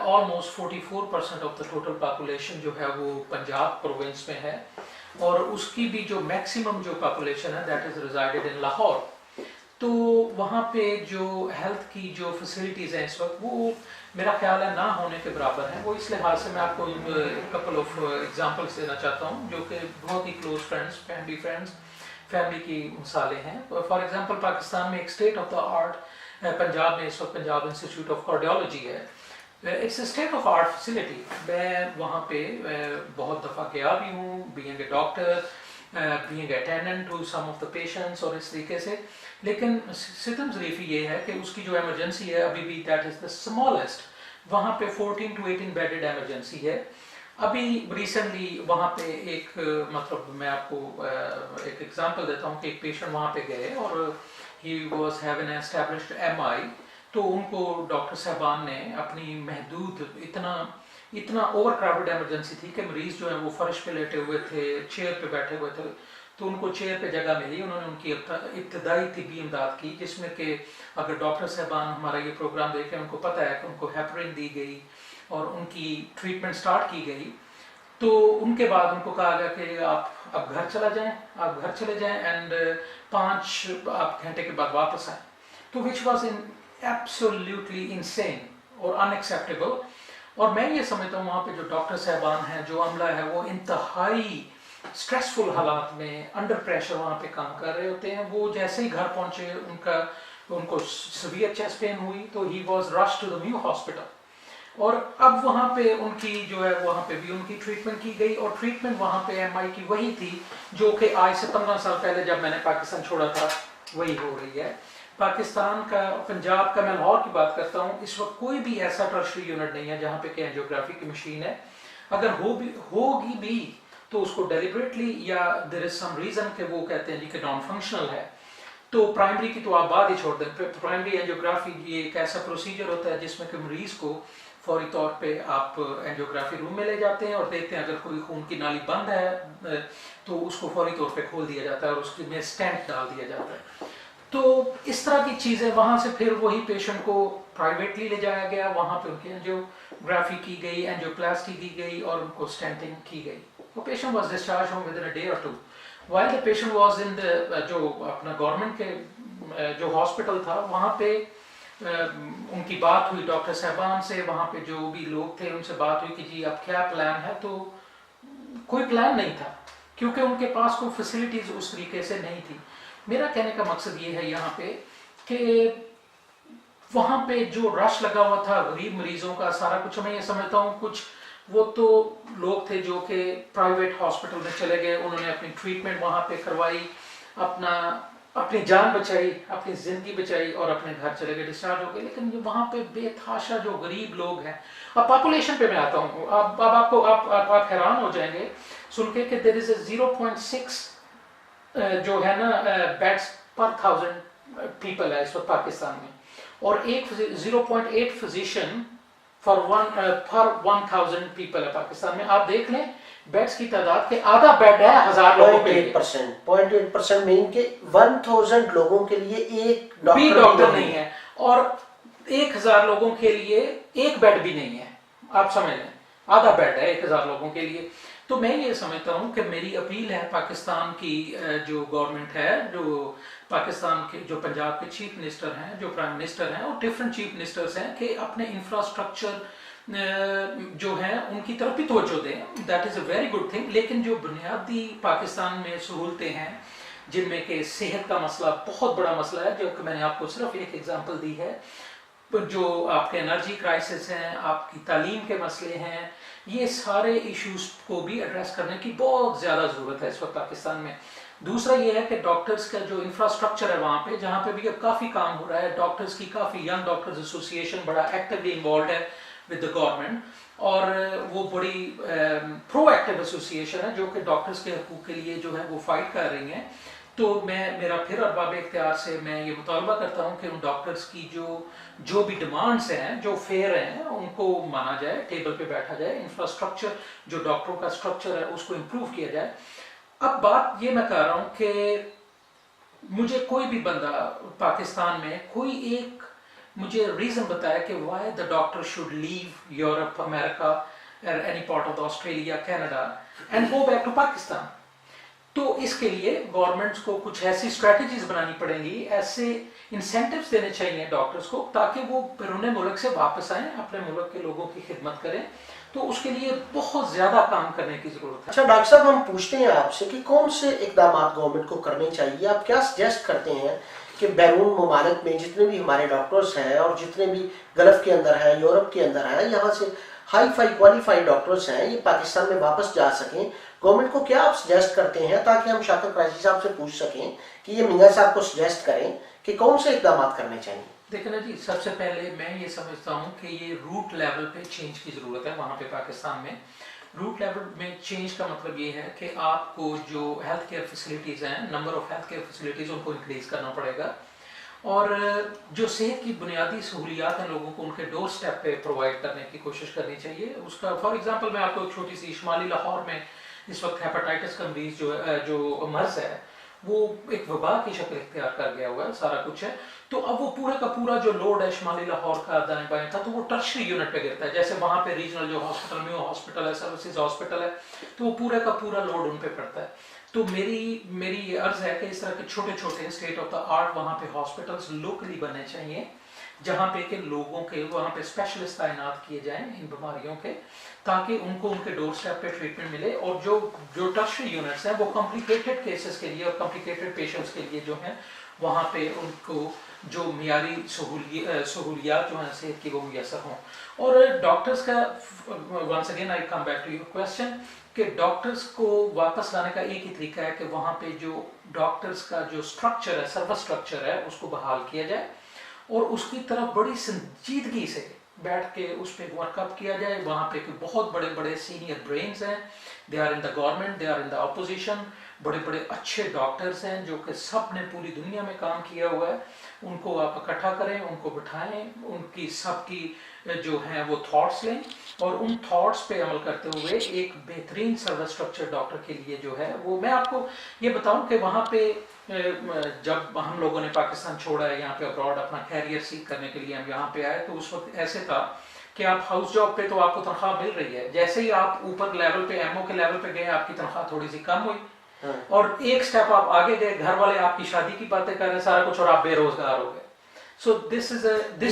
almost 44% of the total population जो है वो पंजाब प्रोविंस में है, और उसकी भी जो मैक्सिमम जो पॉपुलेशन है दैट इज़ रिजाइडेड इन लाहौर। तो वहाँ पे जो हेल्थ की जो फैसिलिटीज़ हैं इस वक्त, वो मेरा ख्याल है ना होने के बराबर है। वो इस लिहाज से मैं आपको कपल ऑफ एग्जांपल्स देना चाहता हूँ जो कि बहुत ही क्लोज फ्रेंड्स, फैमिली की मिसालें हैं। फॉर एग्जांपल, पाकिस्तान में एक state of the art Punjab में इस वक्त पंजाब इंस्टीट्यूट ऑफ कार्डियोलॉजी है। It's a state of art facility. मैं वहाँ पे बहुत दफ़ा गया भी हूँ, being a doctor, being attendant to some of the patients, और इस तरीके से। लेकिन सितम ज़रीफ़ी ये है कि उसकी जो एमरजेंसी है अभी भी दैट इज़ द स्मॉलेस्ट, वहाँ पे 14 to 18 बेडेड एमरजेंसी है। अभी रिसेंटली वहाँ पे एक मतलब मैं आपको एक एग्जांपल देता हूँ कि एक पेशेंट वहाँ पे गए और he was having an established MI, तो उनको डॉक्टर साहबान ने अपनी महदूद इतना ओवर क्राउडेड एमरजेंसी थी कि मरीज जो है वो फर्श पे लेटे हुए थे, चेयर पे बैठे हुए थे, तो उनको चेयर पे जगह मिली। उन्होंने उनकी इब्तदाई तिब्बी इमदाद की, जिसमें कि अगर डॉक्टर साहबान हमारा ये प्रोग्राम देखें, उनको पता है कि उनको हेपरिन दी गई और उनकी ट्रीटमेंट स्टार्ट की गई। तो उनके बाद उनको कहा गया कि आप अब घर चले जाएं एंड 5 आप घंटे के बाद वापस आएँ। तो which was in absolutely insane और अनएक्सेप्टेबल। और मैं ये समझता हूँ वहाँ पे जो डॉक्टर साहबान हैं, जो अमला है, वो इंतहाई स्ट्रेसफुल हालात में अंडर प्रेशर वहाँ पे काम कर रहे होते हैं। वो जैसे ही घर पहुँचे उनको सीवियर चेस्ट पेन हुई, तो he was rush to the new hospital, और अब वहाँ पे उनकी जो है वहाँ पे भी उनकी ट्रीटमेंट की गई। और ट्रीटमेंट वहाँ पे एमआई की वही थी जो कि आज से 15 साल पहले जब मैंने पाकिस्तान छोड़ा था वही हो रही है। पाकिस्तान का, पंजाब का, मैं लाहौर की बात करता हूँ, इस वक्त कोई भी ऐसा टर्शरी यूनिट नहीं है जहाँ पे एंजियोग्राफी की मशीन है। अगर होगी भी तो उसको डेलिबरेटली या देयर इज सम रीजन कि वो कहते हैं जी कि नॉन फंक्शनल है। तो प्राइमरी की तो आप बात ही छोड़ दें। प्राइमरी एंजियोग्राफी ये एक ऐसा प्रोसीजर होता है जिसमें कि मरीज को फौरी तौर पे आप एंजियोग्राफी रूम में ले जाते हैं और देखते हैं अगर कोई खून की नाली बंद है तो उसको फौरी तौर पे खोल दिया जाता है और उसके में स्टेंट डाल दिया जाता है। तो इस तरह की चीज़ें, वहाँ से फिर वही पेशेंट को प्राइवेटली ले जाया गया, वहाँ पे उनकी एंजियोग्राफी की गई, एंजियोप्लास्टी की गई और उनको स्टेंटिंग की गई। तो patient was discharge home with in a day और 2। While the patient was in the जो अपना गवर्नमेंट के जो हॉस्पिटल था, वहाँ पे उनकी बात हुई डॉक्टर साहबान से, वहाँ पे जो भी लोग थे उनसे बात हुई कि जी अब क्या प्लान है। तो कोई प्लान नहीं था, क्योंकि उनके पास कोई फैसिलिटीज उस तरीके से नहीं थी। मेरा कहने का मकसद ये है यहाँ पे कि वहाँ पे जो रश लगा हुआ था गरीब मरीजों का, सारा कुछ, मैं ये समझता हूँ कुछ वो तो लोग थे जो कि प्राइवेट हॉस्पिटल में चले गए, उन्होंने अपनी ट्रीटमेंट वहाँ पे करवाई, अपनी जान बचाई, अपनी जिंदगी बचाई और अपने घर चले गए, डिस्चार्ज हो गए। लेकिन जो वहाँ पे बेतहाशा जो गरीब लोग हैं, अब पॉपुलेशन पे मैं आता हूँ, अब आपको आप हैरान हो जाएंगे सुन के कि देयर इज 0.6 जो है ना बेड्स पर 1000 पीपल है इस वक्त पाकिस्तान में, और 0.8 फिजिशियन फॉर 1000 पीपल है पाकिस्तान में। आप देख लें बेड्स की तादाद के आधा बेड है 1000 लोगों के लिए। 0.8% मीन के 1000 लोगों के लिए एक डॉक्टर नहीं है, और 1000 लोगों के लिए एक बेड भी नहीं है। आप समझ लें आधा बेड है 1000 लोगों के लिए। तो मैं ये समझता हूँ कि मेरी अपील है पाकिस्तान की जो गवर्नमेंट है, जो पाकिस्तान के जो पंजाब के चीफ मिनिस्टर हैं, जो प्राइम मिनिस्टर हैं और डिफरेंट चीफ मिनिस्टर्स हैं, कि अपने इंफ्रास्ट्रक्चर जो है उनकी तरफ भी तवज्जो दें। That is a very good thing. लेकिन जो बुनियादी पाकिस्तान में सहूलतें हैं, जिनमें कि सेहत का मसला बहुत बड़ा मसला है, जो कि मैंने आपको सिर्फ एक एग्जांपल दी है, जो आपके एनर्जी क्राइसिस हैं, आपकी तालीम के मसले हैं, ये सारे इश्यूज को भी एड्रेस करने की बहुत ज़्यादा ज़रूरत है इस वक्त पाकिस्तान में। दूसरा ये है कि डॉक्टर्स का जो इंफ्रास्ट्रक्चर है वहाँ पे, जहाँ पे भी अब काफ़ी काम हो रहा है, डॉक्टर्स की काफ़ी यंग डॉक्टर्स एसोसिएशन बड़ा एक्टिवली इन्वॉल्व है विद द गवर्नमेंट, और वो बड़ी प्रोएक्टिव एसोसिएशन है जो कि डॉक्टर्स के हकूक़ के लिए जो है वो फाइट कर रही हैं। तो मेरा फिर अरबाब इख्तियार से मैं ये मुतालबा करता हूँ कि उन डॉक्टर्स की जो भी डिमांड्स हैं, जो फेयर हैं, उनको माना जाए, टेबल पे बैठा जाए, इंफ्रास्ट्रक्चर जो डॉक्टरों का स्ट्रक्चर है उसको इम्प्रूव किया जाए। अब बात ये मैं कर रहा हूँ कि मुझे कोई भी बंदा पाकिस्तान में कोई एक मुझे रीज़न बताया कि why the doctor should leave Europe, America, any part of Australia, Canada and go back to Pakistan. तो इसके लिए गवर्नमेंट्स को कुछ ऐसी स्ट्रेटजीज बनानी पड़ेंगी, ऐसे इंसेंटिव्स देने चाहिए डॉक्टर्स को, ताकि वो बैरून मुल्क से वापस आएं, अपने मुल्क के लोगों की खिदमत करें। तो उसके लिए बहुत ज्यादा काम करने की जरूरत है। अच्छा डॉक्टर साहब, हम पूछते हैं आपसे कि कौन से इकदाम गवर्नमेंट को करने चाहिए, आप क्या सजेस्ट करते हैं कि बैरून ममालिक में जितने भी हमारे डॉक्टर्स हैं और जितने भी गल्फ के अंदर हैं, यूरोप के अंदर हैं, यहाँ से हाई फाई क्वालिफाइड डॉक्टर्स हैं, ये पाकिस्तान में वापस जा सकें, गवर्नमेंट को क्या आप सजेस्ट करते हैं, ताकि हम शाकिर कुरैशी साहब से पूछ सकें कि ये मियां साहब को सजेस्ट करें कि कौन से इकदाम करने चाहिए। देखिए ना जी, सबसे पहले मैं ये समझता हूँ कि ये रूट लेवल पे चेंज की ज़रूरत है। वहाँ पे पाकिस्तान में रूट लेवल में चेंज का मतलब ये है कि आपको जो हेल्थ केयर फैसिलिटीज़ हैं, number of health care facilities, उनको इंक्रीज करना पड़ेगा, और जो सेहत की बुनियादी सहूलियात हैं लोगों को उनके डोर स्टेप पे प्रोवाइड करने की कोशिश करनी चाहिए। उसका फॉर एग्जांपल मैं आपको एक छोटी सी, शुमाली लाहौर में इस वक्त हेपेटाइटिस का मरीज जो मर्ज है वो एक वबा की शक्ल इख्तियार कर गया हुआ है, सारा कुछ है। तो अब वो पूरा का पूरा जो लोड है शुमाली लाहौर का दाएं बाएं था, तो वो टर्शरी यूनिट पे गिरता है। जैसे वहाँ पे रीजनल जो हॉस्पिटल में हॉस्पिटल है, सर्विसेज हॉस्पिटल है, तो वो पूरा का पूरा लोड उन पे पड़ता है। तो मेरी ये अर्ज है कि इस तरह के छोटे छोटे स्टेट ऑफ द आर्ट वहाँ पे हॉस्पिटल्स लोकली बनने चाहिए, जहाँ पे के लोगों के वहाँ पे स्पेशलिस्ट तैनात किए जाएं इन बीमारियों के, ताकि उनको उनके डोर स्टेप पे ट्रीटमेंट मिले। और जो टर्शरी यूनिट्स हैं वो कॉम्प्लिकेटेड केसेस के लिए और कॉम्प्लिकेटेड पेशेंट्स के लिए जो हैं वहाँ पे उनको जो मियारी सहूलियात जो हैं सेहत की वो मुयसर हों। और डॉक्टर्स का, once again I come back to your question, कि डॉक्टर्स को वापस लाने का एक ही तरीका है कि वहाँ पे जो डॉक्टर्स का जो स्ट्रक्चर है, सर्विस स्ट्रक्चर है, उसको बहाल किया जाए और उसकी तरफ बड़ी संजीदगी से बैठ के उस पर वर्कअप किया जाए। वहाँ पे बहुत बड़े बड़े सीनियर ब्रेन्स हैं, they are in the government, they are in the opposition, बड़े बड़े अच्छे डॉक्टर्स हैं जो कि सब ने पूरी दुनिया में काम किया हुआ है। उनको आप इकट्ठा करें, उनको बिठाएं, उनकी सबकी जो हैं वो थॉट्स लें और उन थॉट्स पे अमल करते हुए एक बेहतरीन सर्विस स्ट्रक्चर डॉक्टर के लिए जो है वो, मैं आपको ये बताऊं कि वहाँ पे जब हम लोगों ने पाकिस्तान छोड़ा है यहाँ पे अब्रॉड अपना कैरियर सीख करने के लिए हम यहाँ पे आए, तो उस वक्त ऐसे था कि आप हाउस जॉब पे तो आपको तनख्वाह मिल रही है, जैसे ही आप ऊपर लेवल पे एमओ के लेवल पे गए आपकी तनख्वाह थोड़ी सी कम हुई, और एक स्टेप आप आगे गए, घर वाले आपकी शादी की बातें कर रहे हैं सारा कुछ, और आप बेरोजगार हो गए। So this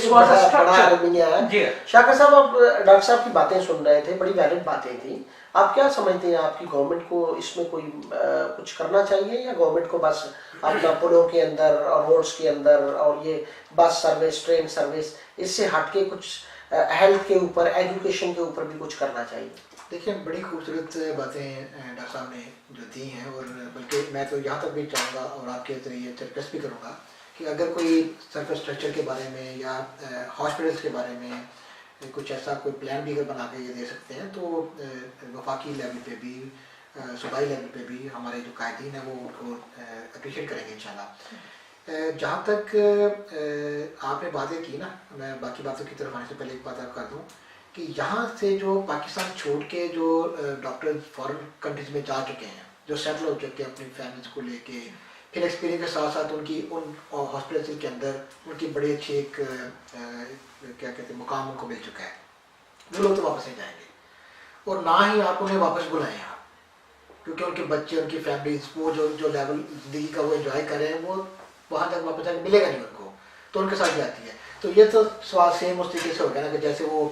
was a structure. जी शाकर साहब, आप डॉक्टर साहब की बातें सुन रहे थे, बड़ी वैलिड बातें थी। आप क्या समझते हैं, आपकी गवर्नमेंट को इसमें कोई कुछ करना चाहिए, या गवर्नमेंट को बस अपना पुलों के अंदर और रोड्स के अंदर और ये बस सर्विस, ट्रेन सर्विस, इससे हटके कुछ हेल्थ के ऊपर, एजुकेशन के ऊपर भी कुछ करना चाहिए? देखिए, बड़ी खूबसूरत बातें डॉक्टर साहब ने जो दी हैं, और बल्कि मैं तो यहाँ तक भी चाहूँगा और आपके ज़रिए रिक्वेस्ट भी करूँगा कि अगर कोई सर्विस स्ट्रक्चर के बारे में या हॉस्पिटल्स के बारे में कुछ ऐसा कोई प्लान भी अगर बना के ये दे सकते हैं, तो वफाकी लेवल पे भी, सूबाई लेवल पे भी हमारे जो कायदीन हैं वो उनको अप्रिशिएट करेंगे इंशाल्लाह। जहाँ तक आपने बातें की ना, मैं बाकी बातों की तरफ आने से पहले एक बात आप कर दूँ कि यहाँ से जो पाकिस्तान छोड़ के जो डॉक्टर फॉरेन कंट्रीज में जा चुके हैं, जो सेटल हो चुके हैं अपनी फैमिलीज को लेके, फिर एक्सपीरियंस के साथ साथ उनकी उन हॉस्पिटल के अंदर उनकी बड़ी अच्छी एक क्या कहते हैं मुकाम उनको मिल चुका है, वो लोग तो वापस नहीं जाएंगे, और ना ही आप उन्हें वापस बुलाएं आप, क्योंकि उनके बच्चे, उनकी फैमिलीज, वो जो लेवल ज़िंदगी का वो एंजॉय कर रहे हैं, वो वहाँ तक वापस जाकर मिलेगा नहीं उनको, तो उनके साथ भी आती है। तो ये तो सवाल सेम उस तरीके से हो गया ना कि जैसे वो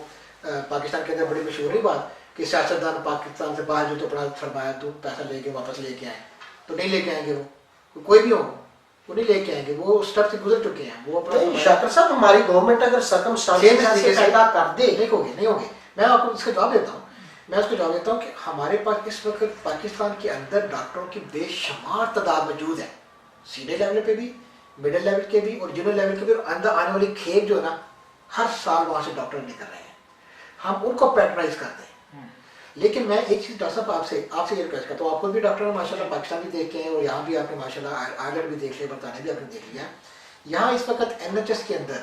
पाकिस्तान के अंदर बड़ी मशहूर ही बात कि सियासतदान पाकिस्तान से बाहर जो तो अपना सरमाया तो पैसा लेके वापस लेके आए, तो नहीं लेके आएंगे वो, कोई भी हो वो नहीं लेके आएंगे, वो स्टेप से गुजर चुके हैं। वो अपना शाकिर साहब, हमारी गवर्नमेंट अगर सर्कमस्टेंसेस पैदा कर दे, नहीं होंगे। मैं आपको इसका जवाब देता हूँ, मैं उसको जवाब देता हूँ कि हमारे पास इस वक्त पाकिस्तान के अंदर डॉक्टरों की बेशुमार तादाद मौजूद है, सीनियर लेवल पे भी, मिडिल लेवल के भी और जूनियर लेवल के भी, और अंदर आने वाली खेप जो है ना, हर साल वहाँ से डॉक्टर निकल रहे हैं, हम उनको पैट्रनाइज करते हैं। लेकिन मैं एक चीज़ डॉक्टर साहब आपसे ये रिक्वेस्ट करता हूँ, आपको भी डॉक्टर माशाल्लाह पाकिस्तान भी देख के हैं, और यहाँ भी आपने माशाल्लाह आयरलैंड भी देख लिया, बरतानिया भी आपने देख लिया। यहाँ इस वक्त NHS के अंदर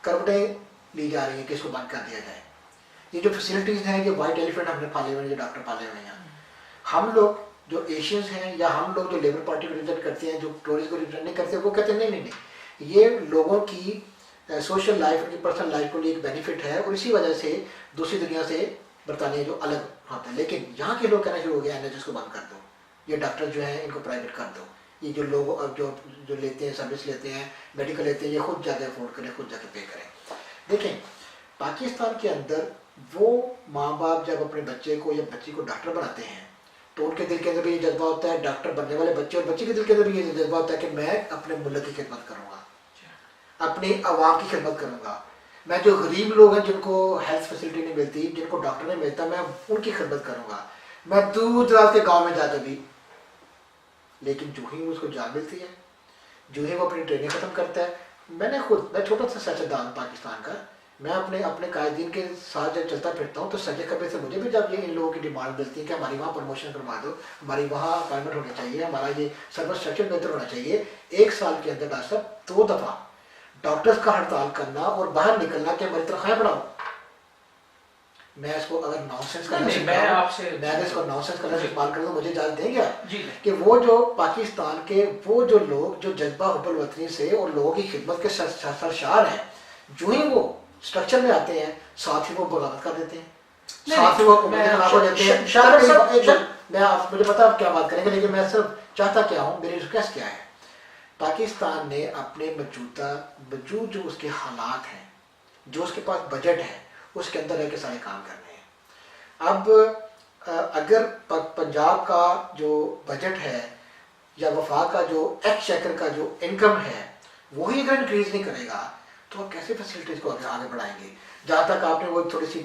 करवटें ली जा रही हैं कि इसको बंद कर दिया जाए। ये जो फैसिलिटीज़ हैं, ये वाइट एलिफेंट हमने पाले हुए हैं, जो डॉक्टर पाले हुए हैं यहाँ। हम लोग जो एशियंस हैं या हम लोग जो लेबर पार्टी को रिप्रेजेंट करते हैं, जो टोरीज को रिप्रेजेंट नहीं करते, वो कहते हैं नहीं, ये लोगों की सोशल लाइफ, उनकी पर्सनल लाइफ को लिए एक बेनिफिट है, और इसी वजह से दूसरी दुनिया से बरतानिया जो अलग होता है। लेकिन यहाँ के लोग कहना शुरू हो गया NHS को बंद कर दो, ये डॉक्टर जो हैं इनको प्राइवेट कर दो, ये जो लोग जो लेते हैं, सर्विस लेते हैं, मेडिकल लेते हैं, ये खुद जाके अफोर्ड करें, खुद जाके पे करें। देखें, पाकिस्तान के अंदर वो माँ बाप जब अपने बच्चे को या बच्ची को डॉक्टर बनाते हैं, तो उनके दिल के अंदर भी ये जज्बा होता है, डॉक्टर बनने वाले बच्चे और बच्चे के दिल के अंदर भी ये जज्बा होता है कि मैं अपने मुल्क की खिदमत करूँगा, अपनी आवाम की खिदमत करूँगा, मैं जो गरीब लोग हैं जिनको हेल्थ फैसिलिटी नहीं मिलती, जिनको डॉक्टर नहीं मिलता, मैं उनकी खिदमत करूँगा, मैं दूर दराज के गाँव में जाकर भी। लेकिन जो ही उसको जान मिलती है, जो ही वो अपनी ट्रेनिंग ख़त्म करता है, मैं छोटा सा सियासतदान पाकिस्तान का, मैं अपने कायदीन के साथ जब चलता फिरता हूँ, तो सजे खबे से मुझे भी जब ये इन लोगों की डिमांड मिलती है कि हमारी वहाँ प्रमोशन करवा दो, हमारी वहाँ अपॉइंटमेंट होनी चाहिए, हमारा ये सर्विस स्ट्रक्चर बेहतर होना चाहिए, एक साल के अंदर डॉक्टर साहब 2 दफ़ा डॉक्टर्स का हड़ताल करना और बाहर निकलना कि हमारी तनख्वाहें बढ़ाओ। मैं इसको अगर नॉनसेंस करना इस्तेमाल कर दूँ, मुझे इजाज़त देंगे आप कि वो जो पाकिस्तान के वो जो लोग जो जज्बा हुब्बुल वतनी से और लोगों की खिदमत के सरशार हैं, जो ही वो स्ट्रक्चर में आते हैं, साथ ही वो बगावत कर देते हैं, साथ ही वो खराब हो जाते हैं। मुझे पता आप क्या बात करेंगे, लेकिन मैं सिर्फ चाहता क्या हूँ, मेरी रिक्वेस्ट क्या है, पाकिस्तान ने अपने मौजूद जो उसके हालात हैं, जो उसके पास बजट है, उसके अंदर रह के सारे काम करने हैं। अब अगर पंजाब का जो बजट है या वफाक का जो एक्सचेकर का जो इनकम है, वही अगर इंक्रीज नहीं करेगा, तो आप कैसे फैसिलिटीज़ को आगे बढ़ाएंगे। जहाँ तक आपने वो थोड़ी सी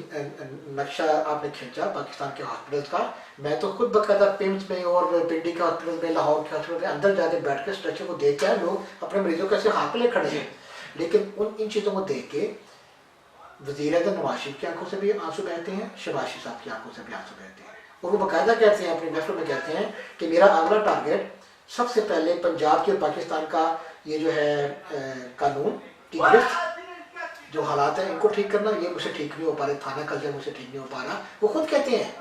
नक्शा आपने खींचा पाकिस्तान के हॉस्पिटल्स का, मैं तो खुद बकायदा पिम्स में और पिंडी के हॉस्पिटल में, लाहौर के हॉस्पिटल में अंदर जाके बैठ के स्ट्रक्चर को देख के लोग अपने मरीजों को ऐसे हाथ पे ले खड़े हैं। लेकिन इन चीज़ों को देख के वज़ीर-ए-आज़म नवाज शरीफ की आंखों से भी आंसू बहते हैं, शहबाज शरीफ साहब की आंखों से भी आंसू बहते हैं, और वो बाकायदा कहते हैं, अपने महफिल में कहते हैं कि मेरा अगला टारगेट सबसे पहले पंजाब के और पाकिस्तान का ये जो है कानून की गिरफ्त जो हालात हैं इनको ठीक करना, ये मुझसे ठीक नहीं हो पा रहे, थाना कल्चर मुझसे ठीक नहीं हो पा रहा, वो खुद कहते हैं,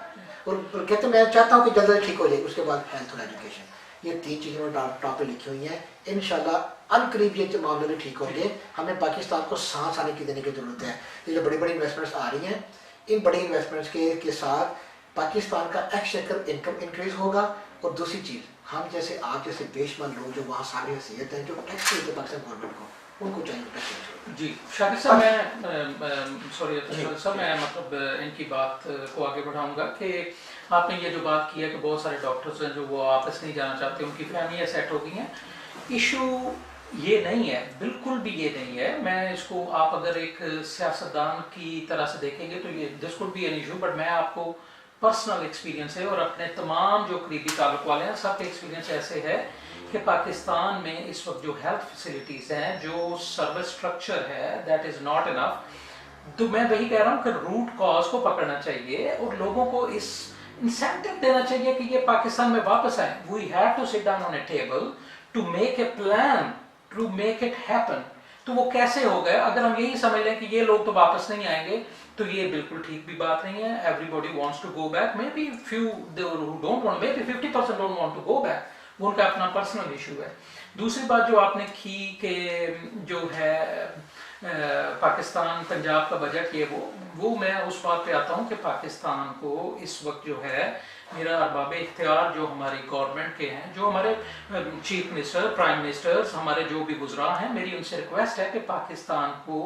और कहते हैं मैं चाहता हूँ कि जल्द ठीक हो जाए, उसके बाद हेल्थ और एजुकेशन, ये 3 चीज़ें उन्होंने टॉप पे लिखी हुई हैं। इंशाल्लाह अनकरीब ये मामले भी ठीक होंगे। हमें पाकिस्तान को सांस आने की देने की ज़रूरत है। ये जो बड़ी बड़ी इन्वेस्टमेंट्स आ रही हैं, इन बड़ी इन्वेस्टमेंट्स के साथ पाकिस्तान का एक्सचेकर इनकम इंक्रीज होगा। और दूसरी चीज़, हम जैसे आप जैसे बेशुमार लोग जो वहाँ सारी हैसियत हैं, जो टैक्स देते पाकिस्तान गवर्नमेंट को, उनको चाहिए टैक्स। जी शाकिर साहब, मैं सॉरी साहब, मैं मतलब इनकी बात को आगे बढ़ाऊंगा कि आपने ये जो बात की है कि बहुत सारे डॉक्टर्स हैं जो वो वापस नहीं जाना चाहते, उनकी फैमिलियाँ सेट हो गई हैं। इशू ये नहीं है, बिल्कुल भी ये नहीं है। मैं इसको, आप अगर एक सियासतदान की तरह से देखेंगे तो ये this could be an issue, but मैं आपको पर्सनल एक्सपीरियंस है और अपने तमाम जो करीबी ताल्लुक वाले हैं सबके एक्सपीरियंस ऐसे है कि पाकिस्तान में इस वक्त जो हेल्थ फैसिलिटीज़ हैं, जो सर्विस स्ट्रक्चर है, दैट इज़ नॉट इनफ। तो मैं वही कह रहा हूँ कि रूट कॉज को पकड़ना चाहिए और लोगों को इस इंसेंटिव देना चाहिए कि ये पाकिस्तान में वापस आए। We have to sit down on a table to make a plan to make it happen. तो वो कैसे हो गए? अगर हम यही समझ लें कि ये लोग तो वापस नहीं आएंगे, तो ये बिल्कुल ठीक भी बात नहीं है। Everybody wants to go back, maybe few don't want, maybe 50% don't want to go back, वो उनका अपना पर्सनल इशू है। दूसरी बात जो आपने की कि जो है पाकिस्तान पंजाब का बजट, ये वो मैं उस बात पे आता हूँ कि पाकिस्तान को इस वक्त जो है, मेरा अरबाब इख्तियार जो हमारी गवर्नमेंट के हैं, जो हमारे चीफ मिनिस्टर, प्राइम मिनिस्टर्स, हमारे जो भी गुजरा हैं, मेरी उनसे रिक्वेस्ट है कि पाकिस्तान को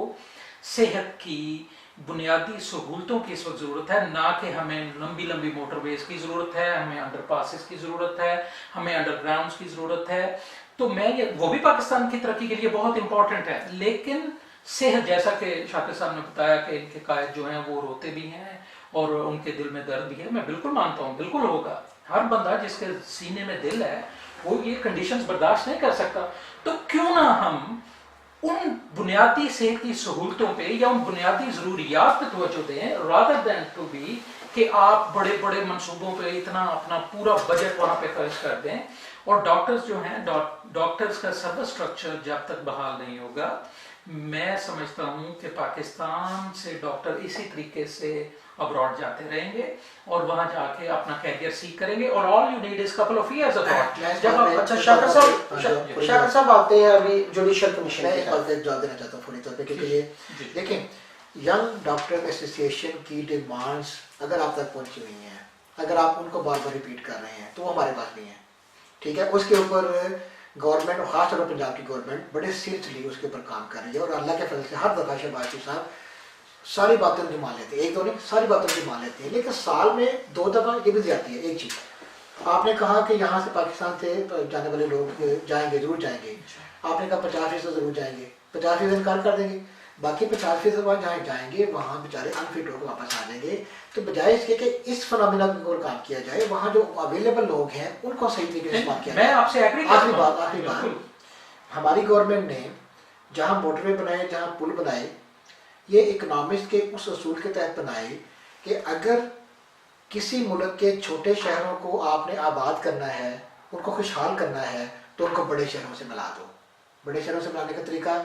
सेहत की बुनियादी सहूलतों की इस वक्त ज़रूरत है, ना कि हमें लंबी लंबी मोटरवेज की ज़रूरत है, हमें अंडरपासेस की ज़रूरत है, हमें अंडरग्राउंड्स की ज़रूरत है। तो मैं ये, वो भी पाकिस्तान की तरक्की के लिए बहुत इंपॉर्टेंट है, लेकिन सेहत, जैसा कि शाकिर साहब ने बताया कि इनके कायद जो हैं वो रोते भी हैं और उनके दिल में दर्द भी है। मैं बिल्कुल मानता हूँ, बिल्कुल होगा। हर बंदा जिसके सीने में दिल है वो ये कंडीशंस बर्दाश्त नहीं कर सकता। तो क्यों ना हम उन बुनियादी सेहत की सहूलतों पे या उन बुनियादी ज़रूरियात पे तवज्जो दें, रादर दैन टू बी कि आप बड़े बड़े मंसूबों पे इतना अपना पूरा बजट वहाँ पे खर्च कर दें। और डॉक्टर्स जो हैं, डॉक्टर्स का सर्विस स्ट्रक्चर जब तक बहाल नहीं होगा, मैं समझता हूँ कि पाकिस्तान से डॉक्टर इसी तरीके से अब्रॉड जाते रहेंगे और वहाँ जाके अपना कैरियर सीख करेंगे। और all you need is couple of years abroad. जब आप, अच्छा शाकिर साहब आते हैं अभी जुडिशियल कमीशन मैं एक बात जवाब देना चाहता हूँ पूरी तौर पे, क्योंकि ये देखें, यंग डॉक्टर एसोसिएशन की डिमांड्स अगर आप तक पहुँची हुई हैं, अगर आप उनको बार बार रिपीट कर रहे हैं, तो वो हमारे पास नहीं है, ठीक है। उसके ऊपर गवर्नमेंट और खासतौर पर पंजाब की गवर्नमेंट बड़े सीरियसली उसके ऊपर काम कर रही है। और अल्लाह के फजल से हर दफा शहबाज साहब सारी बातें उनकी मान लेते हैं, एक दो नहीं, सारी बातें उनकी मान लेते हैं। लेकिन साल में 2 दफ़ा ये भी जाती है। एक चीज़ आपने कहा कि यहाँ से पाकिस्तान से जाने वाले लोग जाएंगे, जरूर जाएंगे। आपने कहा 50% ज़रूर जाएंगे, 50% इनकार कर देंगे, बाकी 50% वहाँ जहाँ जाएंगे वहाँ बेचारे अनफिट होकर वापस आ जाएंगे। तो बजाय इसके कि इस फिनोमेना के ऊपर काम किया जाए, वहाँ जो अवेलेबल लोग हैं उनको सही तरीके से इस्तेमाल किया जाए। मैं आपसे एग्री करता हूं। आखिरी बात, हमारी गवर्नमेंट ने जहाँ मोटरवे बनाए, जहाँ पुल बनाए, ये इकोनॉमिक्स के उस असूल के तहत बनाए कि अगर किसी मुल्क के छोटे शहरों को आपने आबाद करना है, उनको खुशहाल करना है, तो उनको बड़े शहरों से मिला दो। बड़े शहरों से मिलाने का तरीका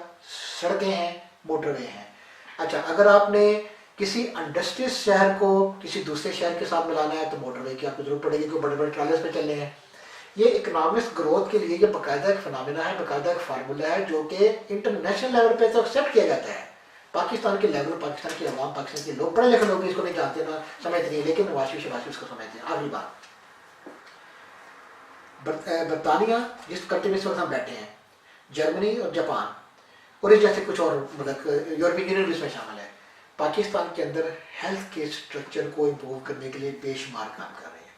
सड़कें हैं, मोटरवे हैं। अच्छा, अगर आपने किसी इंडस्ट्रियल शहर को किसी दूसरे शहर के साथ मिलाना है, तो मोटरवे की आपको जरूरत पड़ेगी, क्योंकि बड़े बड़े ट्रॉलेस पे चलने हैं। ये इकोनॉमिक्स ग्रोथ के लिए ये बाकायदा एक फिनोमेना है, बाकायदा एक फार्मूला है, जो कि इंटरनेशनल लेवल पे तो एक्सेप्ट किया जाता है। पाकिस्तान के लेवल, पाकिस्तान के अवाम, पाकिस्तान के लोग, पढ़े लिखे लोग इसको नहीं जानते, ना समझते नहीं, लेकिन नवाशी शबाशी उसको समझते हैं। आखिरी बात, बरतानिया जिस कंट्री में इस वक्त हम बैठे हैं, जर्मनी और जापान और इस जैसे कुछ और मतलब यूरोपियन यूनियन भी इसमें शामिल है, पाकिस्तान के अंदर हेल्थ के स्ट्रक्चर को इम्प्रूव करने के लिए बेशुमार काम कर रहे हैं।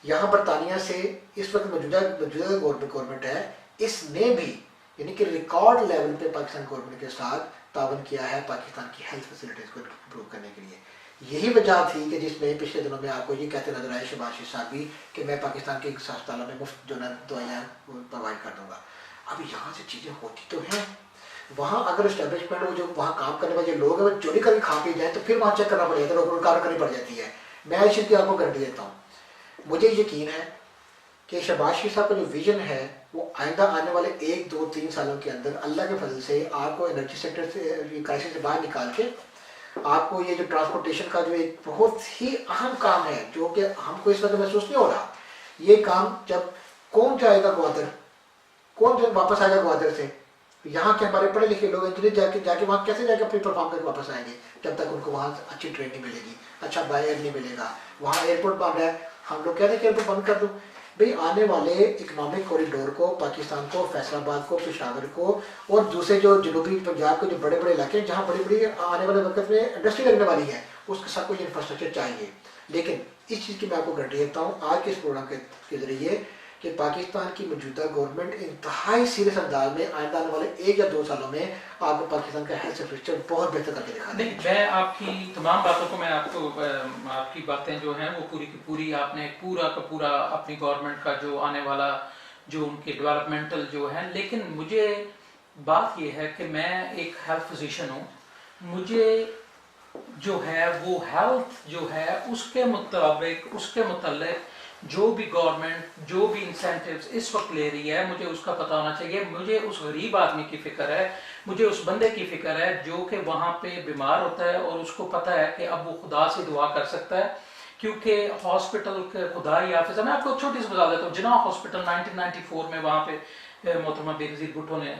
यहाँ बरतानिया से इस वक्त मौजूदा गवर्नमेंट है, इसने भी यानी कि रिकॉर्ड लेवल पे पाकिस्तान गवर्नमेंट के साथ तावन किया है पाकिस्तान की हेल्थ फैसिलिटीज़ को इम्प्रूव करने के लिए। यही वजह थी कि जिसमें पिछले दिनों में आपको ये कहते नजर आए शहबाज साहब भी कि मैं पाकिस्तान के अस्पतालों में मुफ्त जो ना दवाइयाँ प्रोवाइड कर दूँगा। अब यहाँ से चीज़ें होती तो हैं, वहाँ अगर इस्टेब्लिशमेंट वो जो वहाँ काम करने वाले लोग हैं वो चोरी करके खा पी जाए, तो फिर वहाँ चेक करना पड़ेगा, तो लोगों को कार्य करनी पड़ जाती है। मैं इस चीज़ की आपको गारंटी देता हूँ, मुझे यकीन है कि शहबाज शरीफ साहब का जो विजन है वो आइंदा आने वाले 1, 2, 3 सालों के अंदर अल्लाह के फजल से आपको एनर्जी सेक्टर से क्राइसिस से बाहर निकाल के आपको ये जो ट्रांसपोर्टेशन का जो एक बहुत ही अहम काम है, जो कि हमको इस वक्त महसूस नहीं हो रहा, ये काम जब कौन जाएगा ग्वादर, कौन वापस आएगा ग्वादर से? यहाँ के हमारे पढ़े लिखे लोग इंजीनियर जाके जाके वहाँ कैसे जाके अपनी परफॉर्म करके वापस आएंगे जब तक उनको वहाँ अच्छी ट्रेनिंग मिलेगी, अच्छा बायर नहीं मिलेगा। वहाँ एयरपोर्ट बंद है, हम लोग कहते हैं कि एयरपोर्ट बंद कर दो। भाई आने वाले इकोनॉमिक कॉरिडोर को, पाकिस्तान को, फैसलाबाद को, पेशावर को और दूसरे जो जनूबी पंजाब के जो बड़े बड़े इलाके हैं जहाँ बड़ी बड़ी आने वाले वक्त में इंडस्ट्री लगने वाली है, उसके सबको ये इंफ्रास्ट्रक्चर चाहिए। लेकिन इस चीज़ की मैं आपको गारंटी देता हूँ आज के इस प्रोग्राम के जरिए कि पाकिस्तान की मौजूदा गवर्नमेंट इंतहाई सीरियस अंदाज में आइंदा आने वाले 1 या 2 सालों में आपको पाकिस्तान का हेल्थ इंफ्रास्ट्रक्चर बहुत बेहतर करके दिखा नहीं, मैं आपकी तमाम बातों को, मैं आपको आपकी बातें जो हैं वो पूरी की पूरी आपने पूरा का पूरा अपनी गवर्नमेंट का जो आने वाला जो उनके डेवलपमेंटल जो है, लेकिन मुझे बात ये है कि मैं एक हेल्थ फिजिशियन हूँ, मुझे जो है वो हेल्थ जो है उसके मुताबिक उसके मुतल्लिक जो भी गवर्नमेंट जो भी इंसेंटिव्स इस वक्त ले रही है मुझे उसका पता होना चाहिए। मुझे उस गरीब आदमी की फिक्र है, मुझे उस बंदे की फिक्र है जो कि वहाँ पे बीमार होता है और उसको पता है कि अब वो खुदा से दुआ कर सकता है, क्योंकि हॉस्पिटल के खुदा ही हाफिज़ है। मैं आपको छोटी सी बता देता हूँ, जिन्ना हॉस्पिटल 1994 में वहाँ पे मोहतरमा बेनज़ीर भुट्टो ने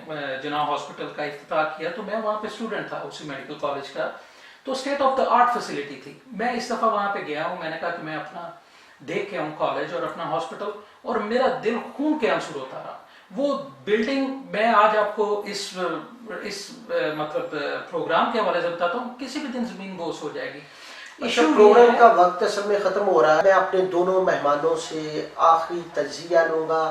जिन्ना हॉस्पिटल का इफ्तिताह किया, तो मैं वहाँ पे स्टूडेंट था उसी मेडिकल कॉलेज का, तो state of the art facility थी। मैं इस दफ़ा वहाँ पे गया हूँ, मैंने कहा कि मैं अपना देख के आऊँ कॉलेज और अपना हॉस्पिटल, और मेरा दिल खून के आंसू रोता रहा। वो बिल्डिंग मैं आज आपको इस मतलब प्रोग्राम के हवाले से बताता हूँ, किसी भी दिन जमीन बोस हो जाएगी। अच्छा, प्रोग्राम का वक्त असल में ख़त्म हो रहा है। मैं अपने दोनों मेहमानों से आखिरी तज्जिया लूँगा।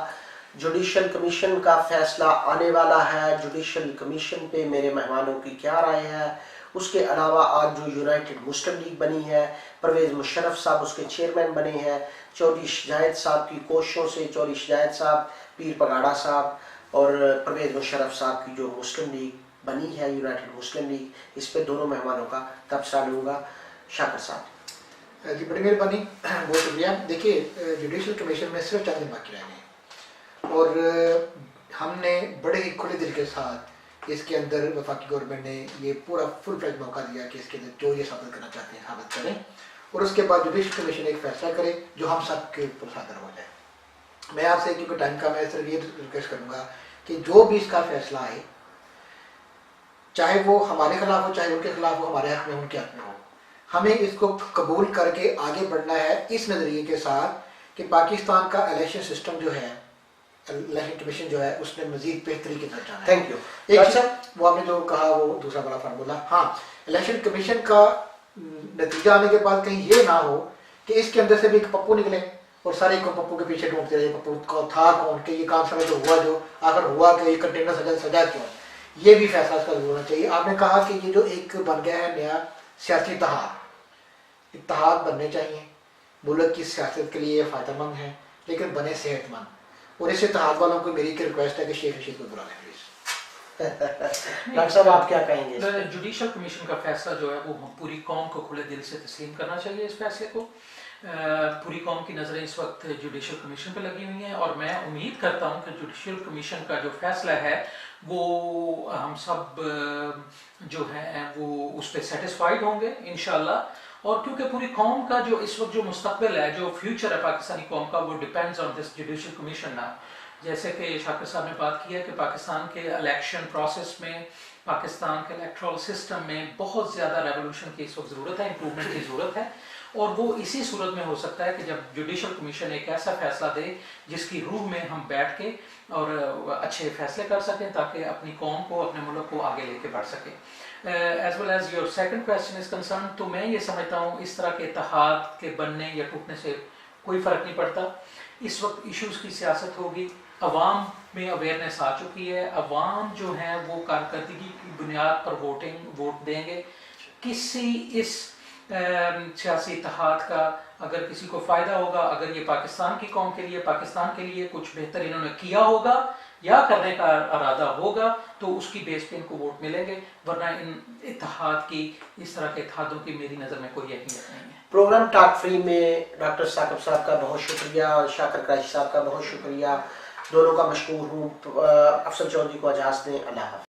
जुडिशल कमीशन का फैसला आने वाला है, जुडिशल कमीशन पे मेरे मेहमानों की क्या राय है। उसके अलावा आज जो यूनाइटेड मुस्लिम लीग बनी है, परवेज़ मुशर्रफ साहब उसके चेयरमैन बने हैं, चौधरी शजायत साहब की कोशिशों से, चौधरी शजायत साहब, पीर पगाड़ा साहब और परवेज़ मुशर्रफ साहब की जो मुस्लिम लीग बनी है, यूनाइटेड मुस्लिम लीग, इस पे दोनों मेहमानों का तबसरा लूँगा। शाकिर साहब जी, बड़ी मेहरबानी, बहुत शुक्रिया। देखिए जुडिशल कमीशन में सिर्फ 4 दिन बाकी रह गए और हमने बड़े ही खुले दिल के साथ इसके अंदर वफाकी गवर्नमेंट ने ये पूरा फुल फ्लैज मौका दिया कि इसके अंदर जो ये साबित करना चाहते हैं साबित करें और उसके बाद जुडिशल कमीशन एक फैसला करे जो हम सब के ऊपर सादर हो जाए। मैं आपसे क्योंकि टाइम का मैं सिर्फ ये रिक्वेस्ट करूँगा कि जो भी इसका फैसला आए, चाहे वो हमारे खिलाफ हो चाहे उनके खिलाफ हो, हमारे हक में उनके हक में हो, हमें इसको कबूल करके आगे बढ़ना है इस नज़रिए के साथ कि पाकिस्तान का इलेक्शन सिस्टम जो है, इलेक्शन कमीशन जो है उसने मजीद बेहतरी की तरफ जाना है। Thank you. एक अच्छा वो आपने जो कहा वो दूसरा बड़ा फार्मूला, हाँ, इलेक्शन कमीशन का नतीजा आने के बाद कहीं ये ना हो कि इसके अंदर से भी एक पप्पू निकले और सारे को पप्पू के पीछे ढूंढते रहे, पप्पू को था कौन, के ये काम समय जो हुआ, जो आखिर हुआ कि ये कंटेनर सजा क्यों, ये भी फैसला इसका होना चाहिए। आपने कहा कि ये जो एक बन गया है नया सियासी इत्तेहाद बनने चाहिए, मुल्क की सियासत के लिए फ़ायदेमंद है लेकिन बने सेहतमंद, और इस इत्तेहाद वालों को मेरी एक रिक्वेस्ट है कि शेख रशीद को बुला लें प्लीज़। डॉक्टर साहब आप क्या कहेंगे? जुडिशल कमीशन का फैसला जो है वो पूरी कौम को खुले दिल से तस्लीम करना चाहिए। इस फैसले को पूरी कौम की नज़रें इस वक्त जुडिशल कमीशन पे लगी हुई हैं और मैं उम्मीद करता हूँ कि जुडिशल कमीशन का जो फैसला है वो हम सब जो है वो उस पर सेटिस्फाइड होंगे इंशाल्लाह। और क्योंकि पूरी कौम का जो इस वक्त जो मुस्तकबिल है, जो फ्यूचर है पाकिस्तानी कौम का, वो depends on this judicial commission ना। जैसे कि शाकिर साहब ने बात की है कि पाकिस्तान के इलेक्शन प्रोसेस में, पाकिस्तान के इलेक्ट्रल सिस्टम में बहुत ज़्यादा रेवोल्यूशन की इस वक्त ज़रूरत है, इम्प्रूवमेंट की ज़रूरत है, और वो इसी सूरत में हो सकता है कि जब जुडिशल कमीशन एक ऐसा फैसला दे जिसकी रूह में हम बैठ के और अच्छे फैसले कर सकें ताकि अपनी कौम को, अपने मुल्क को आगे लेके बढ़ सकें। As well as your second question is concern, तो मैं ये समझता हूँ इस तरह के इत्तेहाद के बनने या टूटने से कोई फ़र्क नहीं पड़ता। इस वक्त इश्यूज़ की सियासत होगी, अवाम में अवेयरनेस आ चुकी है, अवाम जो है वो कारकर्दगी की बुनियाद पर वोट देंगे। किसी इस सियासी इत्तेहाद का अगर किसी को फ़ायदा होगा, अगर ये पाकिस्तान की कौम के लिए, पाकिस्तान के लिए कुछ बेहतर इन्होंने किया होगा या करने का इरादा होगा, तो उसकी बेस पे इनको वोट मिलेंगे, वरना इन इत्तेहाद की, इस तरह के इत्तेहादों की मेरी नज़र में कोई अहमियत नहीं है। प्रोग्राम टॉक फ्री में डॉक्टर साकिब साहब का बहुत शुक्रिया, शाकिर क्रैशी साहब का बहुत शुक्रिया, दोनों का मशकूर हूँ। अफसर चौधरी को इजाज़त दें। अल्लाह हाफ़िज़।